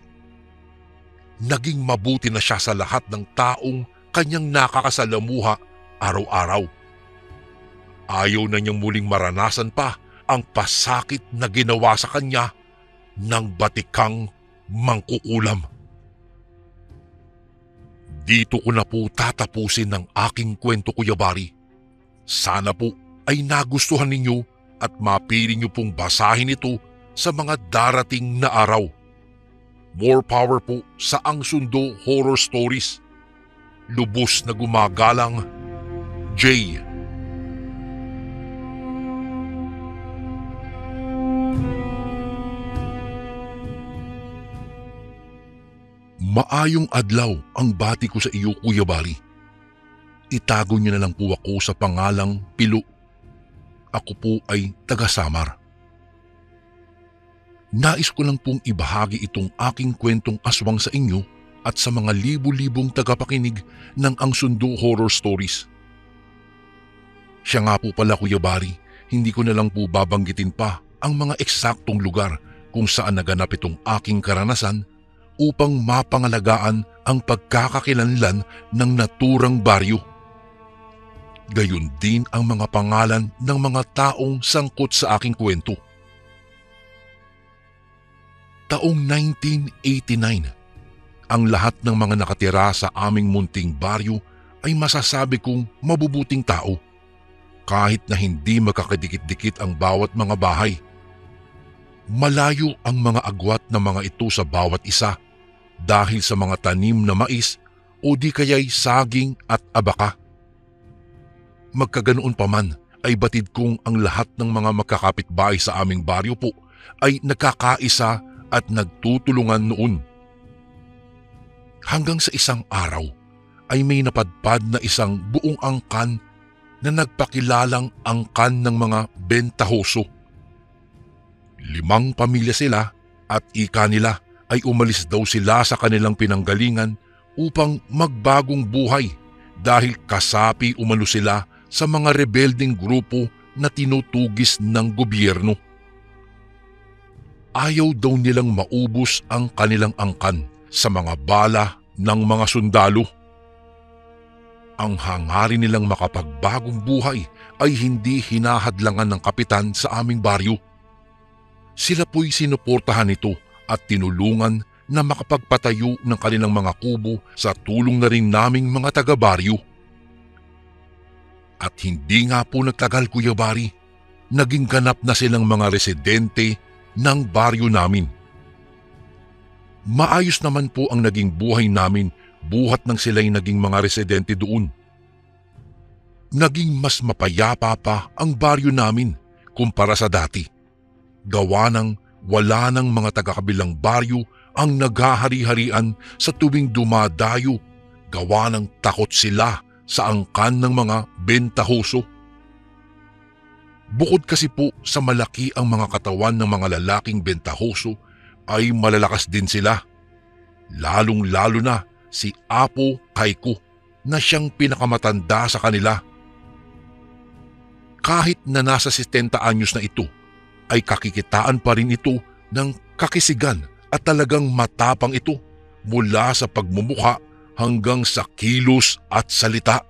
Naging mabuti na siya sa lahat ng taong kanyang nakakasalamuha araw-araw. Ayaw na niyang muling maranasan pa ang pasakit na ginawa sa kanya ng batikang mangkukulam. Dito ko na po tatapusin ang aking kwento, Kuya Bari. Sana po ay nagustuhan ninyo at mapili niyo pong basahin ito sa mga darating na araw. More power po sa Ang Sundo Horror Stories. Lubos na gumagalang, Jay. Maayong adlaw ang bati ko sa iyo, Kuya Bari. Itago niyo na lang po ako sa pangalang Pilo. Ako po ay taga-Samar. Nais ko lang pong ibahagi itong aking kwentong aswang sa inyo at sa mga libu-libong tagapakinig ng Ang Sundo Horror Stories. Siya nga po pala, Kuya Bari, hindi ko na lang po babanggitin pa ang mga eksaktong lugar kung saan naganap itong aking karanasan upang mapangalagaan ang pagkakakilanlan ng naturang baryo. Gayon din ang mga pangalan ng mga taong sangkot sa aking kwento. Taong 1989, ang lahat ng mga nakatira sa aming munting baryo ay masasabi kong mabubuting tao, kahit na hindi magkakadikit-dikit ang bawat mga bahay. Malayo ang mga agwat ng mga ito sa bawat isa dahil sa mga tanim na mais o di kaya'y saging at abaka. Magkaganoon pa man ay batid kong ang lahat ng mga magkakapitbahay sa aming baryo po ay nagkakaisa at nagtutulungan noon. Hanggang sa isang araw ay may napadpad na isang buong angkan na nagpakilalang angkan ng mga bentahoso. 5 pamilya sila at ika nila ay umalis daw sila sa kanilang pinanggalingan upang magbagong buhay dahil kasapi umano sila sa mga rebelding grupo na tinutugis ng gobyerno. Ayaw daw nilang maubos ang kanilang angkan sa mga bala ng mga sundalo. Ang hangarin nilang makapagbagong buhay ay hindi hinahadlangan ng kapitan sa aming baryo. Sila po'y sinuportahan nito at tinulungan na makapagpatayo ng kanilang mga kubo sa tulong na rin naming mga taga-baryo. At hindi nga po nagtagal, Kuya Bari, naging ganap na silang mga residente ng baryo namin. Maayos naman po ang naging buhay namin buhat nang sila'y naging mga residente doon. Naging mas mapayapa pa ang baryo namin kumpara sa dati. Gawa ng wala ng mga taga-kabilang baryo ang naghahari-harian sa tuwing dumadayo, gawa ng takot sila sa angkan ng mga bentahoso. Bukod kasi po sa malaki ang mga katawan ng mga lalaking bentahoso, ay malalakas din sila. Lalong-lalo na si Apo Kaiko na siyang pinakamatanda sa kanila. Kahit na nasa 70 anyos na ito, ay kakikitaan pa rin ito ng kakisigan at talagang matapang ito mula sa pagmumukha hanggang sa kilos at salita.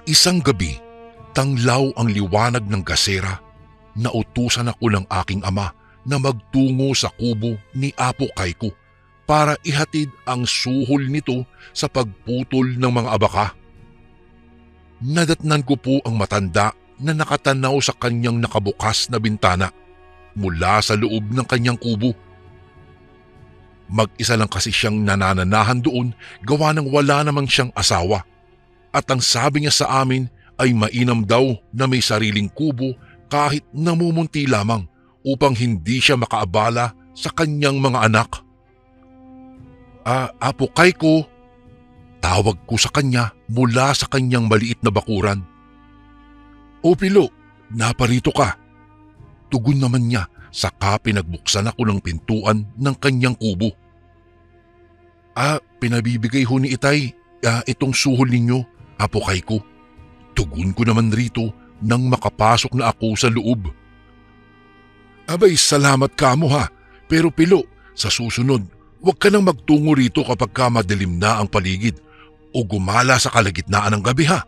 Isang gabi, tanglaw ang liwanag ng gasera, nautusan ako ng aking ama na magtungo sa kubo ni Apo Kaiko para ihatid ang suhol nito sa pagputol ng mga abaka. Nadatnan ko po ang matanda na nakatanaw sa kanyang nakabukas na bintana mula sa loob ng kanyang kubo. Mag-isa lang kasi siyang nanananahan doon gawa ng wala namang siyang asawa. At ang sabi niya sa amin ay mainam daw na may sariling kubo kahit namumunti lamang upang hindi siya makaabala sa kanyang mga anak. Apo Kaiko, tawag ko sa kanya mula sa kanyang maliit na bakuran. O Pilo, naparito ka. Tugon naman niya saka pinagbuksan ako ng pintuan ng kanyang kubo. Pinabibigay ho ni Itay itong suhol ninyo, Apo Kaiko. Tugon ko naman rito nang makapasok na ako sa loob. Abay, salamat ka mo ha. Pero Pilo, sa susunod, huwag ka nang magtungo rito kapag ka madilim na ang paligid o gumala sa kalagitnaan ng gabi ha.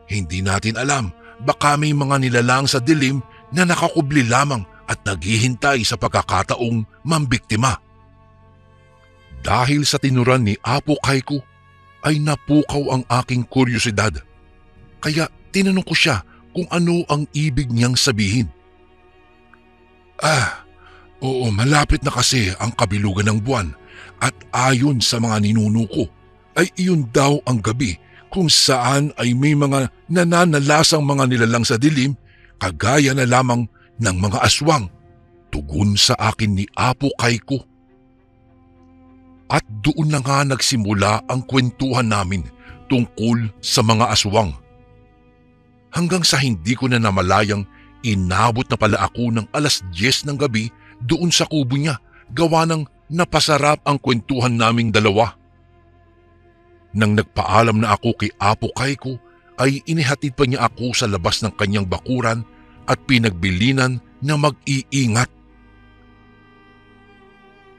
Hindi natin alam, baka may mga nilalang sa dilim na nakakubli lamang at naghihintay sa pagkakataong mambiktima. Dahil sa tinuran ni Apo Kaiko, ay napukaw ang aking kuryosidad. Kaya tinanong ko siya kung ano ang ibig niyang sabihin. Oo, malapit na kasi ang kabilugan ng buwan at ayon sa mga ninuno ko ay iyon daw ang gabi kung saan ay may mga nananalasang mga nilalang sa dilim kagaya na lamang ng mga aswang. Tugon sa akin ni Apo Kaiko. At doon na nga nagsimula ang kwentuhan namin tungkol sa mga aswang. Hanggang sa hindi ko na namalayang inabot na pala ako ng 10:00 ng gabi doon sa kubo niya, gawa ng napasarap ang kwentuhan naming dalawa. Nang nagpaalam na ako kay Apo Kaiko ay inihatid pa niya ako sa labas ng kanyang bakuran at pinagbilinan na mag-iingat.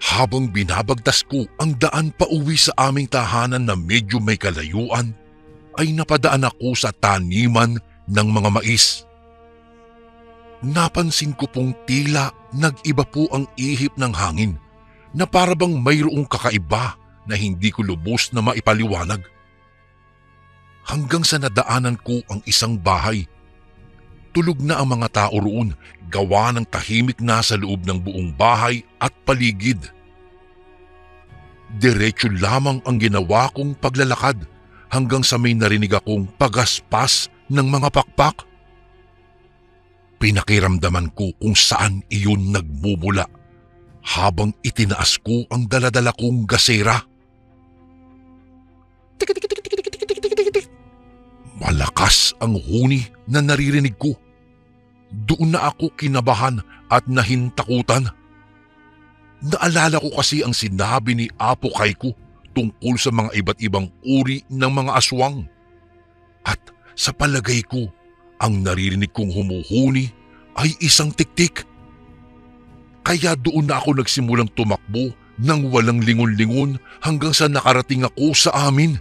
Habang binabagtas ko ang daan pa uwi sa aming tahanan na medyo may kalayuan, ay napadaan ako sa taniman ng mga mais. Napansin ko pong tila nag-iba po ang ihip ng hangin na para bang mayroong kakaiba na hindi ko lubos na maipaliwanag. Hanggang sa nadaanan ko ang isang bahay. Tulog na ang mga tao roon, gawa ng tahimik na sa loob ng buong bahay at paligid. Diretso lamang ang ginawa kong paglalakad hanggang sa may narinig akong pagaspas ng mga pakpak. Pinakiramdaman ko kung saan iyon nagmumula habang itinaas ko ang daladala kong gasera. Malakas ang huni na naririnig ko. Doon na ako kinabahan at nahintakutan. Naalala ko kasi ang sinabi ni Apo Kaiko tungkol sa mga iba't ibang uri ng mga aswang. At sa palagay ko, ang naririnig kong humuhuni ay isang tiktik. Kaya doon na ako nagsimulang tumakbo nang walang lingon-lingon hanggang sa nakarating ako sa amin.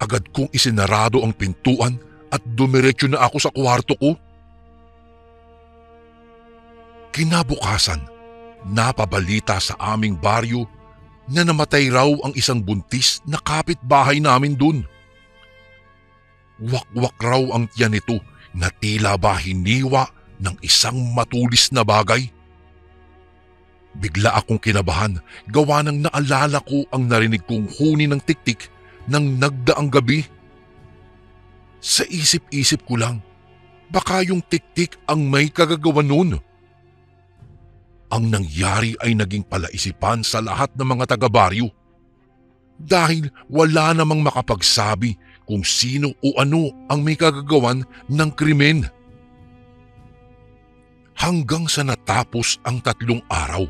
Agad kong isinarado ang pintuan at dumiretso na ako sa kwarto ko. Kinabukasan, napabalita sa aming baryo na namatay raw ang isang buntis na kapitbahay namin dun. Wakwak raw ang tiyan nito na tila ba hiniwa ng isang matulis na bagay. Bigla akong kinabahan gawa ng naalala ko ang narinig kong huni ng tiktik nang nagdaang gabi. Sa isip-isip ko lang, baka yung tiktik ang may kagagawa nun. Ang nangyari ay naging palaisipan sa lahat ng mga taga-baryo. Dahil wala namang makapagsabi kung sino o ano ang may kagagawan ng krimen. Hanggang sa natapos ang 3 araw,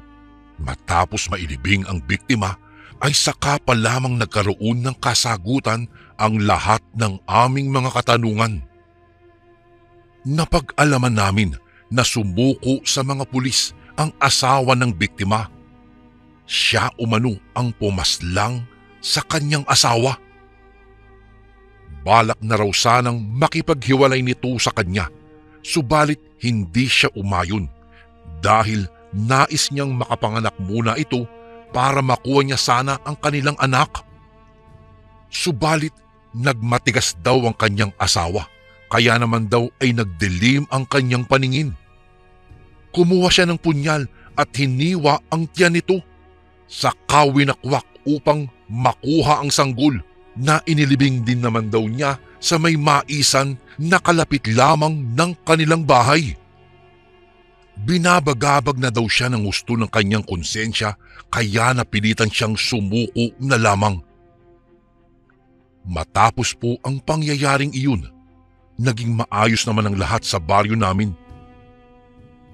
matapos mailibing ang biktima, ay saka pa lamang nagkaroon ng kasagutan ang lahat ng aming mga katanungan. Napag-alaman namin na sumuko sa mga pulis ang asawa ng biktima. Siya umano ang pumaslang sa kanyang asawa. Balak na raw sanang makipaghiwalay nito sa kanya, subalit hindi siya umayon dahil nais niyang makapanganak muna ito para makuha niya sana ang kanilang anak. Subalit nagmatigas daw ang kanyang asawa, kaya naman daw ay nagdilim ang kanyang paningin. Kumuha siya ng punyal at hiniwa ang tiyan nito. Saka winakwak upang makuha ang sanggol na inilibing din naman daw niya sa may maisan na kalapit lamang ng kanilang bahay. Binabagabag na daw siya ng gusto ng kanyang konsensya kaya napilitan siyang sumuko na lamang. Matapos po ang pangyayaring iyon, naging maayos naman ang lahat sa baryo namin.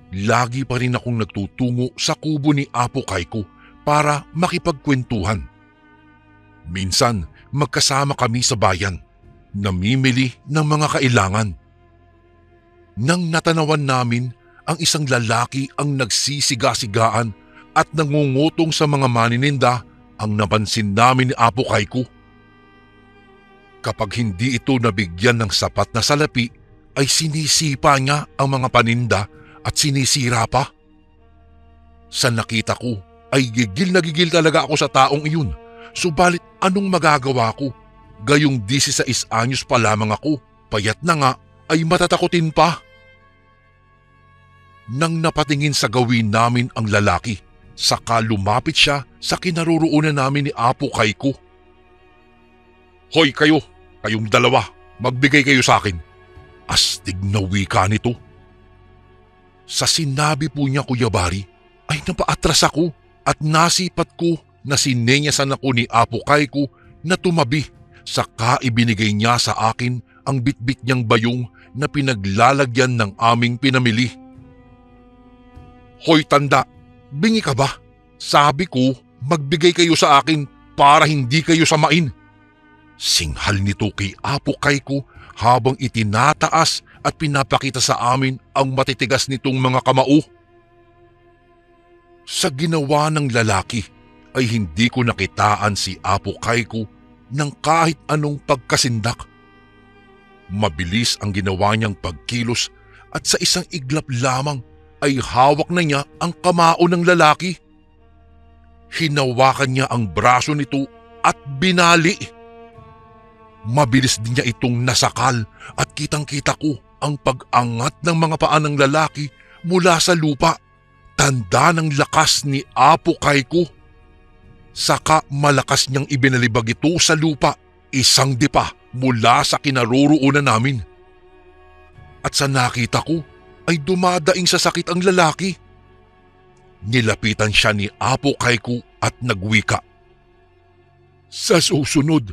Lagi pa rin akong nagtutungo sa kubo ni Apo Kaiko para makipagkwentuhan. Minsan magkasama kami sa bayan, namimili ng mga kailangan. Nang natanawan namin ang isang lalaki ang nagsisiga-sigaan at nangungutong sa mga manininda, ang napansin namin ni Apo Kaiko. Kapag hindi ito nabigyan ng sapat na salapi, ay sinisipa niya ang mga paninda at sinisira pa. Sa nakita ko ay gigil na gigil talaga ako sa taong iyon. Subalit anong magagawa ko? Gayong 16 anyos pa lamang ako, payat na nga ay matatakutin pa. Nang napatingin sa gawin namin ang lalaki, saka lumapit siya sa kinaroroonan namin ni Apo Kaiko. Hoy kayong dalawa, magbigay kayo sa akin. Astig na wika nito. Sa sinabi po niya, Kuya Bari, ay napaatras ako at nasipat ko na sinenyasan ako ni Apo Kayko na tumabi, saka ibinigay niya sa akin ang bitbit niyang bayong na pinaglalagyan ng aming pinamili. "Hoy tanda, bingi ka ba? Sabi ko, magbigay kayo sa akin para hindi kayo samain." Singhal nito kay Apo Kayko habang itinataas at pinapakita sa amin ang matitigas nitong mga kamao. Sa ginawa ng lalaki ay hindi ko nakitaan si Apo Kayko ng kahit anong pagkasindak. Mabilis ang ginawa niyang pagkilos at sa isang iglap lamang ay hawak na niya ang kamao ng lalaki. Hinawakan niya ang braso nito at binali. Mabilis din niya itong nasakal at kitang-kita ko ang pag-angat ng mga paa ng lalaki mula sa lupa, tanda ng lakas ni Apo Kayko. Saka malakas niyang ibinalibag ito sa lupa, isang dipa mula sa kinaroroonan namin. At sa nakita ko ay dumadaing sa sakit ang lalaki. Nilapitan siya ni Apo Kayko at nagwika, "Sa susunod,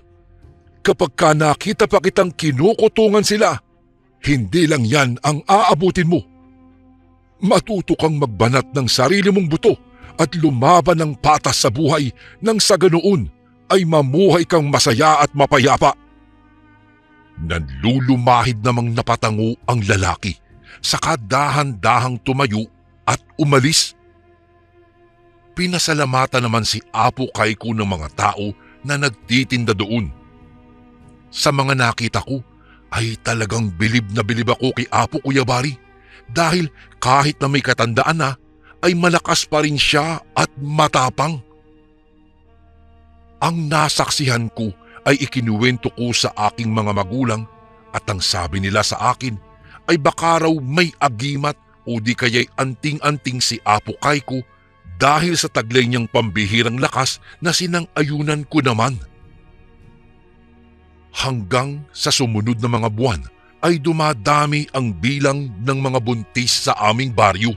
kapag ka nakita pa kitang kinukutungan sila, hindi lang yan ang aabutin mo. Matuto kang magbanat ng sarili mong buto at lumaban ng patas sa buhay nang sa ganoon ay mamuhay kang masaya at mapayapa." Nanlulumahid namang napatango ang lalaki, saka dahan-dahang tumayo at umalis. Pinasalamatan naman si Apo Kayko ng mga tao na nagtitinda doon. Sa mga nakita ko ay talagang bilib na bilib ako kay Apo Kuyabari dahil kahit na may katandaan na ay malakas pa rin siya at matapang. Ang nasaksihan ko ay ikinuwento ko sa aking mga magulang at ang sabi nila sa akin ay baka raw may agimat o di kaya'y anting-anting si Apo Kayko dahil sa taglay niyang pambihirang lakas na sinang-ayunan ko naman. Hanggang sa sumunod na mga buwan ay dumadami ang bilang ng mga buntis sa aming baryo.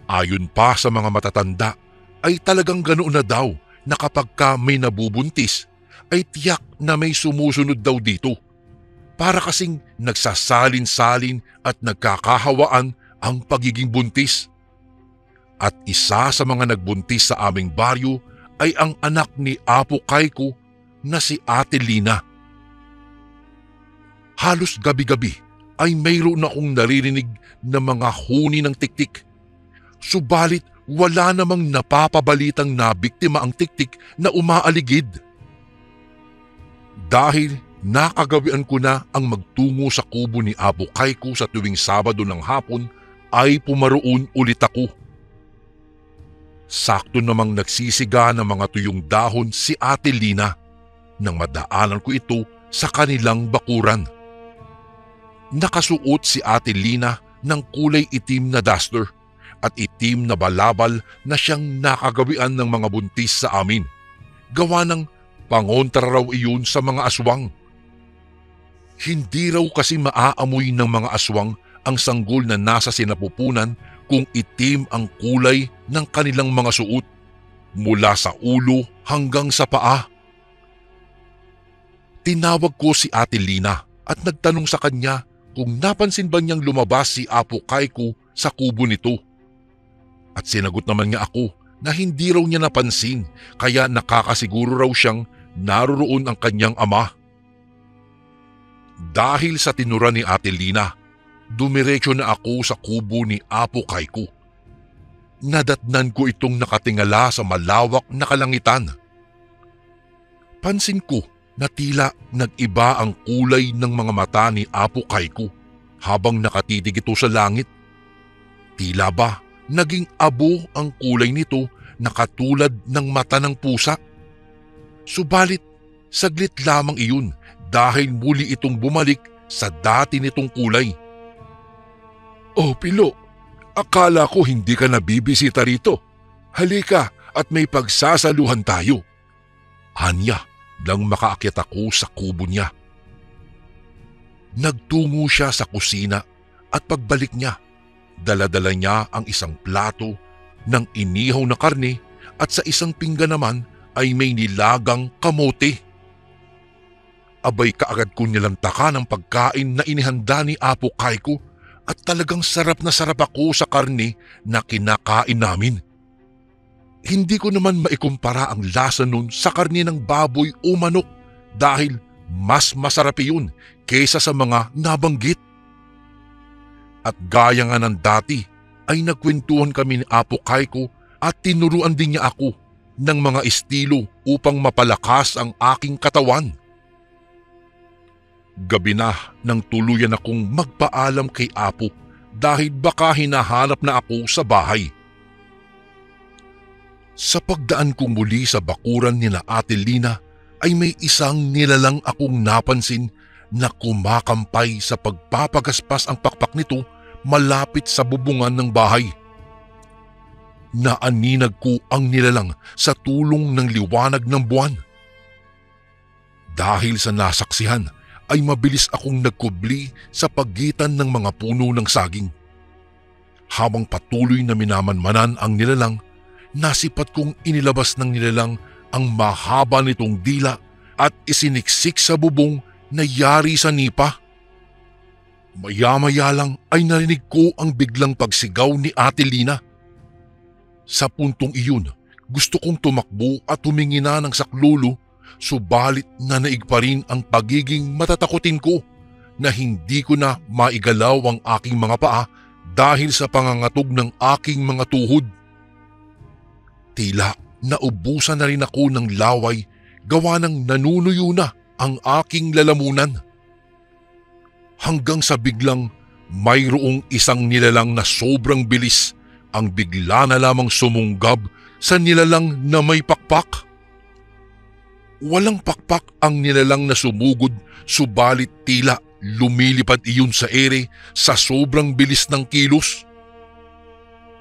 Ayon pa sa mga matatanda ay talagang ganoon na daw na kapag ka may nabubuntis ay tiyak na may sumusunod daw dito. Para kasing nagsasalin-salin at nagkakahawaan ang pagiging buntis. At isa sa mga nagbuntis sa aming baryo ay ang anak ni Apo Kayko na si Ate Lina. Halos gabi-gabi ay mayroon akong naririnig na mga huni ng tiktik. Subalit wala namang napapabalitang nabiktima ang tiktik na umaaligid. Dahil nakagawian ko na ang magtungo sa kubo ni Apo Kayko sa tuwing Sabado ng hapon ay pumaroon ulit ako. Sakto namang nagsisiga ng mga tuyong dahon si Ate Lina nang madaanan ko ito sa kanilang bakuran. Nakasuot si Ate Lina ng kulay itim na duster at itim na balabal na siyang nakagawian ng mga buntis sa amin. Gawa ng pangontra raw iyon sa mga aswang. Hindi raw kasi maaamoy ng mga aswang ang sanggol na nasa sinapupunan kung itim ang kulay ng kanilang mga suot mula sa ulo hanggang sa paa. Tinawag ko si Ate Lina at nagtanong sa kanya kung napansin ba niyang lumabas si Apo Kayko sa kubo nito. At sinagot naman niya ako na hindi raw niya napansin kaya nakakasiguro raw siyang naroroon ang kanyang ama. Dahil sa tinura ni Ate Lina, dumiretso na ako sa kubo ni Apo Kayko. Nadatnan ko itong nakatingala sa malawak na kalangitan. Pansin ko na tila nag-iba ang kulay ng mga mata ni Apo Kayko habang nakatitig ito sa langit. Tila ba naging abo ang kulay nito na katulad ng mata ng pusa? Subalit saglit lamang iyon dahil muli itong bumalik sa dati nitong kulay. "Oh Pilo, akala ko hindi ka nabibisita rito. Halika at may pagsasaluhan tayo." Anya nang makaakyat ako sa kubo niya. Nagtungo siya sa kusina at pagbalik niya, dala-dala niya ang isang plato ng inihaw na karne at sa isang pinggan naman ay may nilagang kamote. Abay kaagad ko nilantakan ang pagkain na inihanda ni Apo Kaiko at talagang sarap na sarap ako sa karne na kinakain namin. Hindi ko naman maikumpara ang lasa nun sa karne ng baboy o manok dahil mas masarap iyon kaysa sa mga nabanggit. At gaya nga ng dati ay nagkwentuhan kami ni Apo Kaiko at tinuruan din niya ako ng mga estilo upang mapalakas ang aking katawan. Gabi na nang tuluyan akong magpaalam kay Apo dahil baka hinahanap na ako sa bahay. Sa pagdaan kong muli sa bakuran ni na Ate Lina ay may isang nilalang akong napansin na kumakampay sa pagpapagaspas ang pakpak nito malapit sa bubungan ng bahay. Naaninag ko ang nilalang sa tulong ng liwanag ng buwan. Dahil sa nasaksihan ay mabilis akong nagkubli sa pagitan ng mga puno ng saging. Habang patuloy na minamanmanan ang nilalang, nasipat kong inilabas ng nilalang ang mahaba nitong dila at isiniksik sa bubong na yari sa nipa. Maya-maya lang ay narinig ko ang biglang pagsigaw ni Ate Lina. Sa puntong iyon, gusto kong tumakbo at humingi na ng saklolo, subalit nanaig pa rin ang pagiging matatakutin ko na hindi ko na maigalaw ang aking mga paa dahil sa pangangatog ng aking mga tuhod. Tila naubusan na rin ako ng laway gawa ng nanunuyo na ang aking lalamunan. Hanggang sa biglang mayroong isang nilalang na sobrang bilis ang bigla na lamang sumunggab sa nilalang na may pakpak. Walang pakpak ang nilalang na sumugod, subalit tila lumilipad iyon sa ere sa sobrang bilis ng kilos.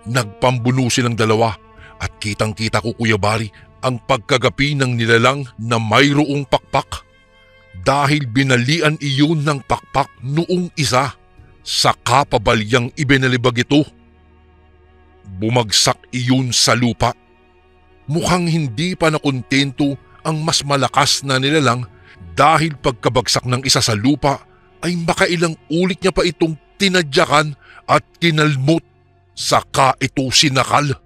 Nagpambuno silang dalawa at kitang-kita ko, Kuya Bari, ang pagkagapi ng nilalang na mayroong pakpak dahil binalian iyon ng pakpak noong isa sa kapabalyang ibinalibag ito. Bumagsak iyon sa lupa. Mukhang hindi pa nakontento ang mas malakas na nilalang dahil pagkabagsak ng isa sa lupa ay makailang ulit niya pa itong tinadyakan at kinalmot, saka ito sinakal.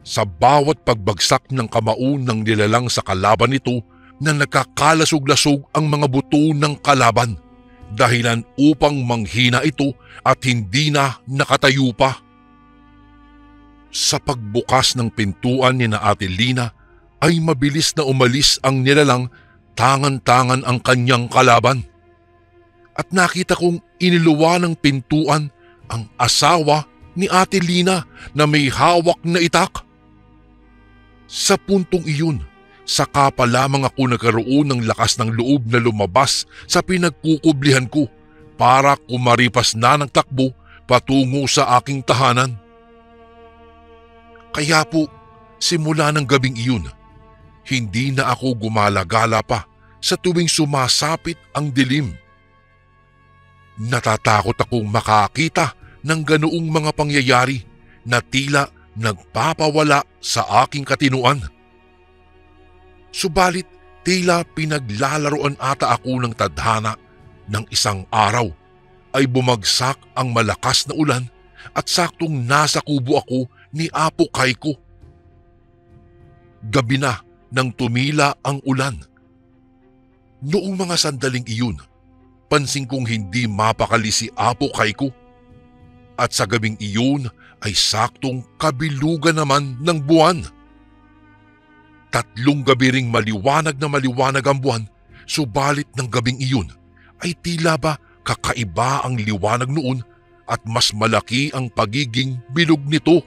Sa bawat pagbagsak ng kamao ng nilalang sa kalaban nito na nagkakalasog-lasog ang mga buto ng kalaban, dahilan upang manghina ito at hindi na nakatayo pa. Sa pagbukas ng pintuan ni na Ate Lina ay mabilis na umalis ang nilalang, tangan-tangan ang kanyang kalaban. At nakita kong iniluwa ng pintuan ang asawa ni Ate Lina na may hawak na itak. Sa puntong iyon, saka pa lamang ako nagkaroon ng lakas ng loob na lumabas sa pinagkukublihan ko para kumaripas na ng takbo patungo sa aking tahanan. Kaya po, simula ng gabing iyon, hindi na ako gumala-gala pa sa tuwing sumasapit ang dilim. Natatakot akong makakita ng ganoong mga pangyayari na tila nagpapawala sa aking katinuan. Subalit tila pinaglalaroan ata ako ng tadhana ng isang araw ay bumagsak ang malakas na ulan at saktong nasa kubo ako ni Apo Kaiko. Gabi na nang tumila ang ulan. Noong mga sandaling iyon, pansin kong hindi mapakali si Apo Kaiko. At sa gabing iyon ay saktong kabilugan naman ng buwan. 3 gabi ring maliwanag na maliwanag ang buwan, subalit ng gabing iyon ay tila ba kakaiba ang liwanag noon at mas malaki ang pagiging bilog nito.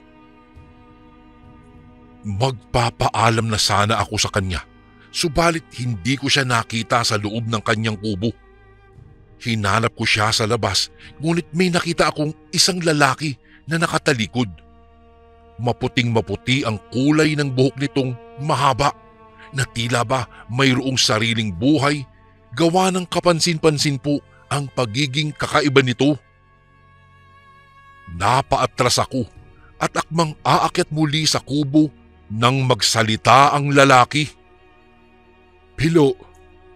Magpapaalam na sana ako sa kanya, subalit hindi ko siya nakita sa loob ng kanyang kubo. Hinanap ko siya sa labas, ngunit may nakita akong isang lalaki na nakatalikod. Maputing-maputi ang kulay ng buhok nitong mahaba na tila ba mayroong sariling buhay, gawa ng kapansin-pansin po ang pagiging kakaiba nito. Napaatras ako at akmang aakyat muli sa kubo nang magsalita ang lalaki. Pilo,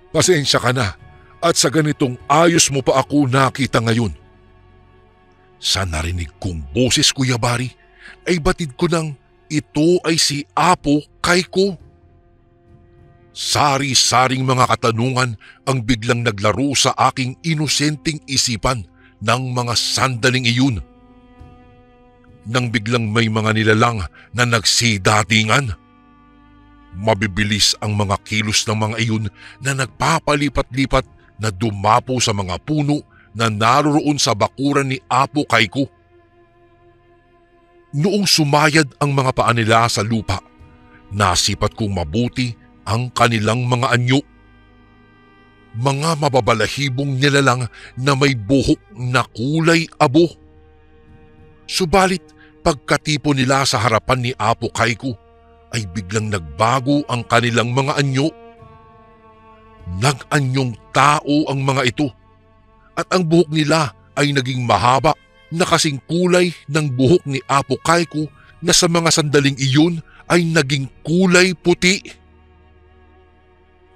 pasensya ka na at sa ganitong ayos mo pa ako nakita ngayon. Sa narinig kong boses, Kuya Bari, ay batid ko nang ito ay si Apo Kaiko. Sari-saring mga katanungan ang biglang naglaro sa aking inosenteng isipan ng mga sandaling iyon. Nang biglang may mga nilalang na nagsidatingan. Mabibilis ang mga kilos ng mga iyon na nagpapalipat-lipat na dumapo sa mga puno na naroroon sa bakuran ni Apo Kaiko. Noong sumayad ang mga paa nila sa lupa, nasipat kong mabuti ang kanilang mga anyo. Mga mababalahibong nilalang na may buhok na kulay abo. Subalit pagkatipo nila sa harapan ni Apo Kaiko ay biglang nagbago ang kanilang mga anyo. Nag-anyong tao ang mga ito at ang buhok nila ay naging mahaba na kasing kulay ng buhok ni Apo Kaiko na sa mga sandaling iyon ay naging kulay puti.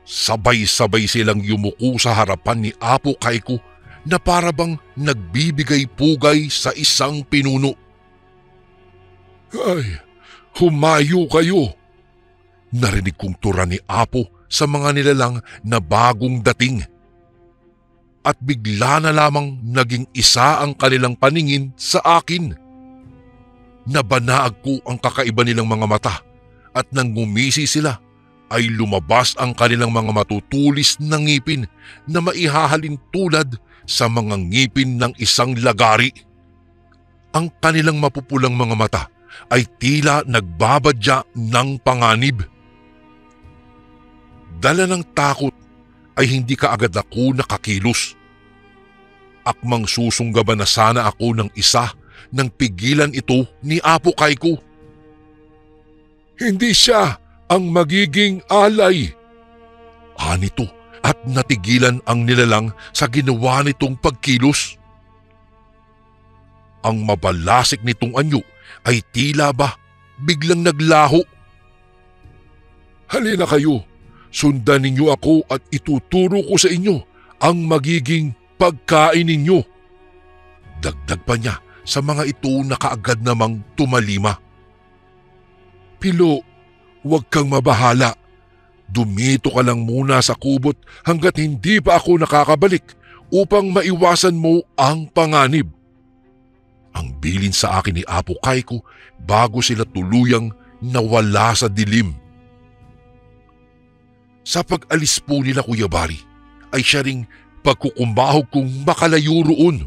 Sabay-sabay silang yumuko sa harapan ni Apo Kaiko na parabang nagbibigay pugay sa isang pinuno. Ay, humayo kayo! Narinig kong tura ni Apo sa mga nilalang na bagong dating. At bigla na lamang naging isa ang kanilang paningin sa akin. Nabanaag ko ang kakaiba nilang mga mata at nang ngumisi sila ay lumabas ang kanilang mga matutulis na ngipin na maihahalin tulad sa mga ngipin ng isang lagari. Ang kanilang mapupulang mga mata ay tila nagbabadya ng panganib. Dala ng takot ay hindi kaagad ako nakakilos. Akmang susunggaban na sana ako ng isa nang pigilan ito ni Apo Kaiko. Hindi siya ang magiging alay. Nito at natigilan ang nilalang sa ginawa nitong pagkilos. Ang mabalasik nitong anyo ay tila ba biglang naglaho. Halina kayo, sundan ninyo ako at ituturo ko sa inyo ang magiging pagkain ninyo. Dagdag pa niya sa mga ito na kaagad namang tumalima. Pilo, huwag kang mabahala. Dumito ka lang muna sa kubot hanggat hindi pa ako nakakabalik upang maiwasan mo ang panganib. Ang bilin sa akin ni Apo Kaiko bago sila tuluyang nawala sa dilim. Sa pag-alis po nila, Kuya Bari, ay siya ring pagkukumbahog kong makalayo roon.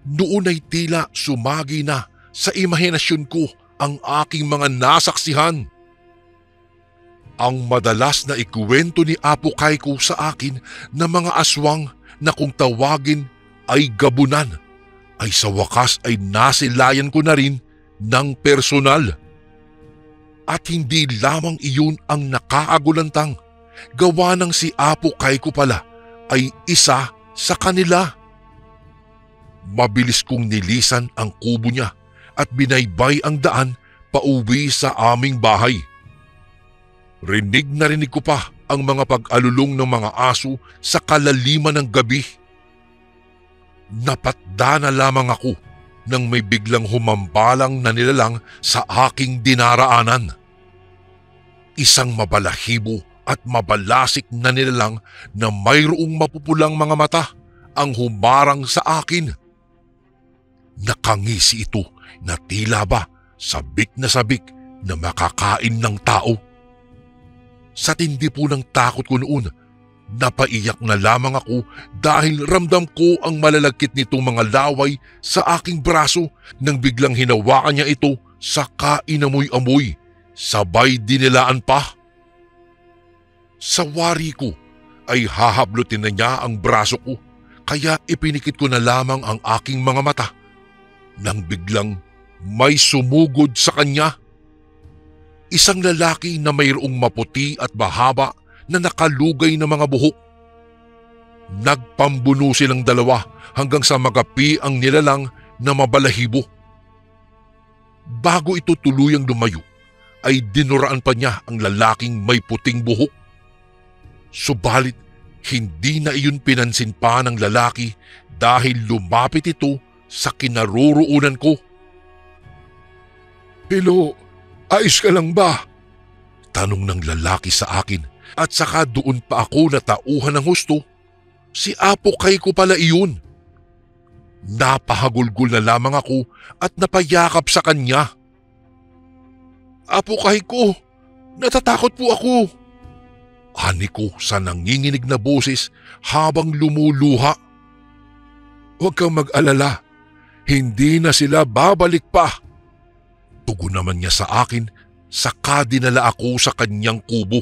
Noon ay tila sumagi na sa imahinasyon ko ang aking mga nasaksihan. Ang madalas na ikuwento ni Apo Kaiko sa akin na mga aswang na kung tawagin ay gabunan, ay sa wakas ay nasilayan ko na rin ng personal. At hindi lamang iyon ang nakaagulantang, gawa ng si Apo Kaiko pala ay isa sa kanila. Mabilis kong nilisan ang kubo niya at binaybay ang daan pauwi sa aming bahay. Rinig na rinig ko pa ang mga pag-alulong ng mga aso sa kalaliman ng gabi. Napatda na lamang ako nang may biglang humambalang na nilalang sa aking dinaraanan. Isang mabalahibo at mabalasik na nilalang na mayroong mapupulang mga mata ang humarang sa akin. Nakangisi ito na tila ba sabik na makakain ng tao. Sa tindi po ng takot ko noon, napaiyak na lamang ako dahil ramdam ko ang malalagkit nitong mga laway sa aking braso nang biglang hinawakan niya ito sa kainamoy-amoy, sabay dinilaan pa. Sa wari ko ay hahablutin na niya ang braso ko, kaya ipinikit ko na lamang ang aking mga mata nang biglang may sumugod sa kanya. Isang lalaki na mayroong maputi at mahaba na nakalugay na mga buhok. Nagpambuno silang dalawa hanggang sa magapi ang nilalang na mabalahibo. Bago ito tuluyang lumayo, ay dinuraan pa niya ang lalaking may puting buhok. Subalit, hindi na iyon pinansin pa ng lalaki dahil lumapit ito sa kinaroroonan ko. "Hello, ayos ka lang ba?" tanong ng lalaki sa akin, at saka doon pa ako natauhan ng husto. Si Apo Kay ko pala iyon. Napahagulgol na lamang ako at napayakap sa kanya. "Apo Kay ko, natatakot po ako," ani ko sa nanginginig na boses habang lumuluha. "Huwag kang mag-alala, hindi na sila babalik pa," tugon naman niya sa akin, saka dinala ako sa kanyang kubo.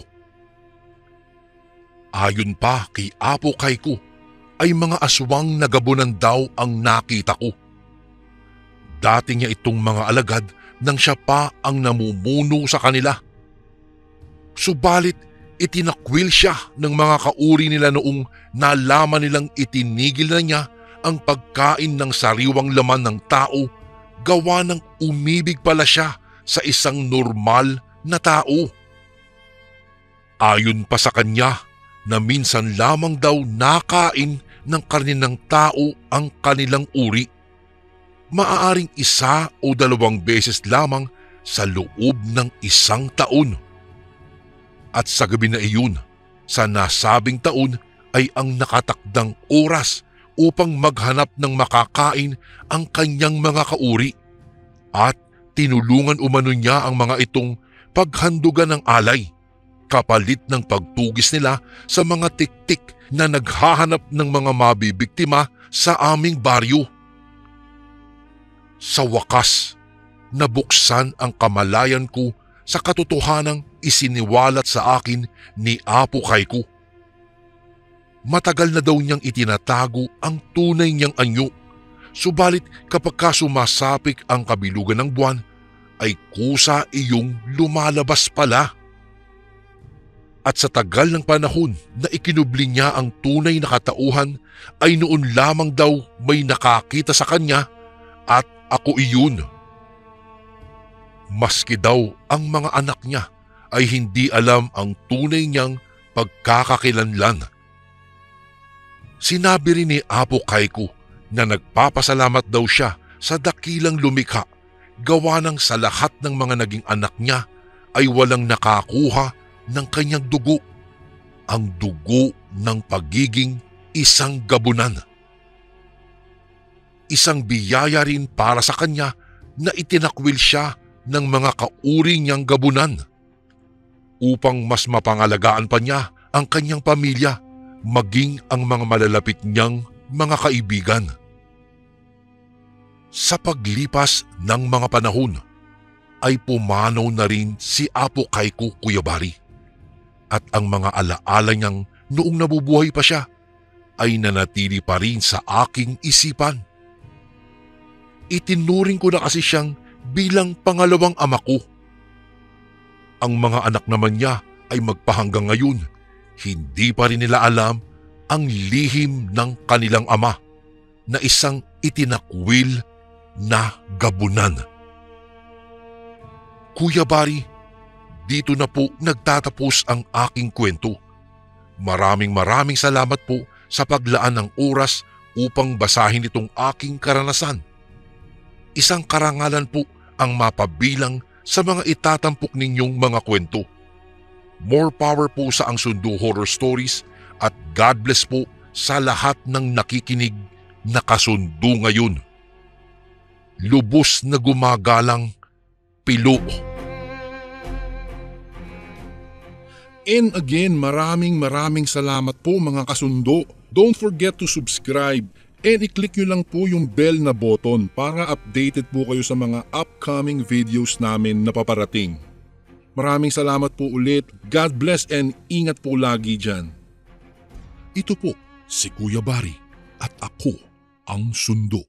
Ayon pa kay Apo Kay ko, ay mga aswang na gabunan daw ang nakita ko. Dati niya itong mga alagad nang siya pa ang namumuno sa kanila. Subalit itinakwil siya ng mga kauri nila noong nalaman nilang itinigil na niya ang pagkain ng sariwang laman ng tao, gawa ng umibig pala siya sa isang normal na tao. Ayon pa sa kanya na minsan lamang daw nakain ng karne ng tao ang kanilang uri. Maaaring 1 o 2 beses lamang sa loob ng 1 taon. At sa gabi na iyon, sa nasabing taon ay ang nakatakdang oras upang maghanap ng makakain ang kanyang mga kauri, at tinulungan umano niya ang mga itong paghandugan ng alay, kapalit ng pagtugis nila sa mga tiktik na naghahanap ng mga mabibiktima sa aming baryo. Sa wakas, nabuksan ang kamalayan ko sa katotohanang isiniwalat sa akin ni Apo Kay ko. Matagal na daw niyang itinatago ang tunay niyang anyo, subalit kapag sumasapik ang kabilugan ng buwan, ay kusa iyong lumalabas pala. At sa tagal ng panahon na ikinubli niya ang tunay na katauhan, ay noon lamang daw may nakakita sa kanya, at ako iyon. Maski daw ang mga anak niya ay hindi alam ang tunay niyang pagkakakilanlan. Sinabi rin ni Apo Kay ko na nagpapasalamat daw siya sa dakilang lumikha, gawa ng sa lahat ng mga naging anak niya ay walang nakakuha ng kanyang dugo, ang dugo ng pagiging isang gabunan. Isang biyaya rin para sa kanya na itinakwil siya ng mga kauri niyang gabunan, upang mas mapangalagaan pa niya ang kanyang pamilya, maging ang mga malalapit niyang mga kaibigan. Sa paglipas ng mga panahon, ay pumanaw na rin si Apo Kay ko, Kuya Bari. At ang mga alaala niyang noong nabubuhay pa siya ay nanatili pa rin sa aking isipan. Itinuring ko na kasi siyang bilang pangalawang ama ko. Ang mga anak naman niya ay magpahanggang ngayon, hindi pa rin nila alam ang lihim ng kanilang ama na isang itinakwil na gabunan. Kuya Bari, dito na po nagtatapos ang aking kwento. Maraming salamat po sa paglaan ng oras upang basahin itong aking karanasan. Isang karangalan po ang mapabilang sa mga itatampok ninyong mga kwento. More power po sa Ang Sundo Horror Stories, at God bless po sa lahat ng nakikinig na kasundo ngayon. Lubos na gumagalang, Pilo. And again, maraming salamat po mga kasundo. Don't forget to subscribe and i-click nyo lang po yung bell na button para updated po kayo sa mga upcoming videos namin na paparating. Maraming salamat po ulit. God bless and ingat po lagi dyan. Ito po si Kuya Bari at ako ang Sundo.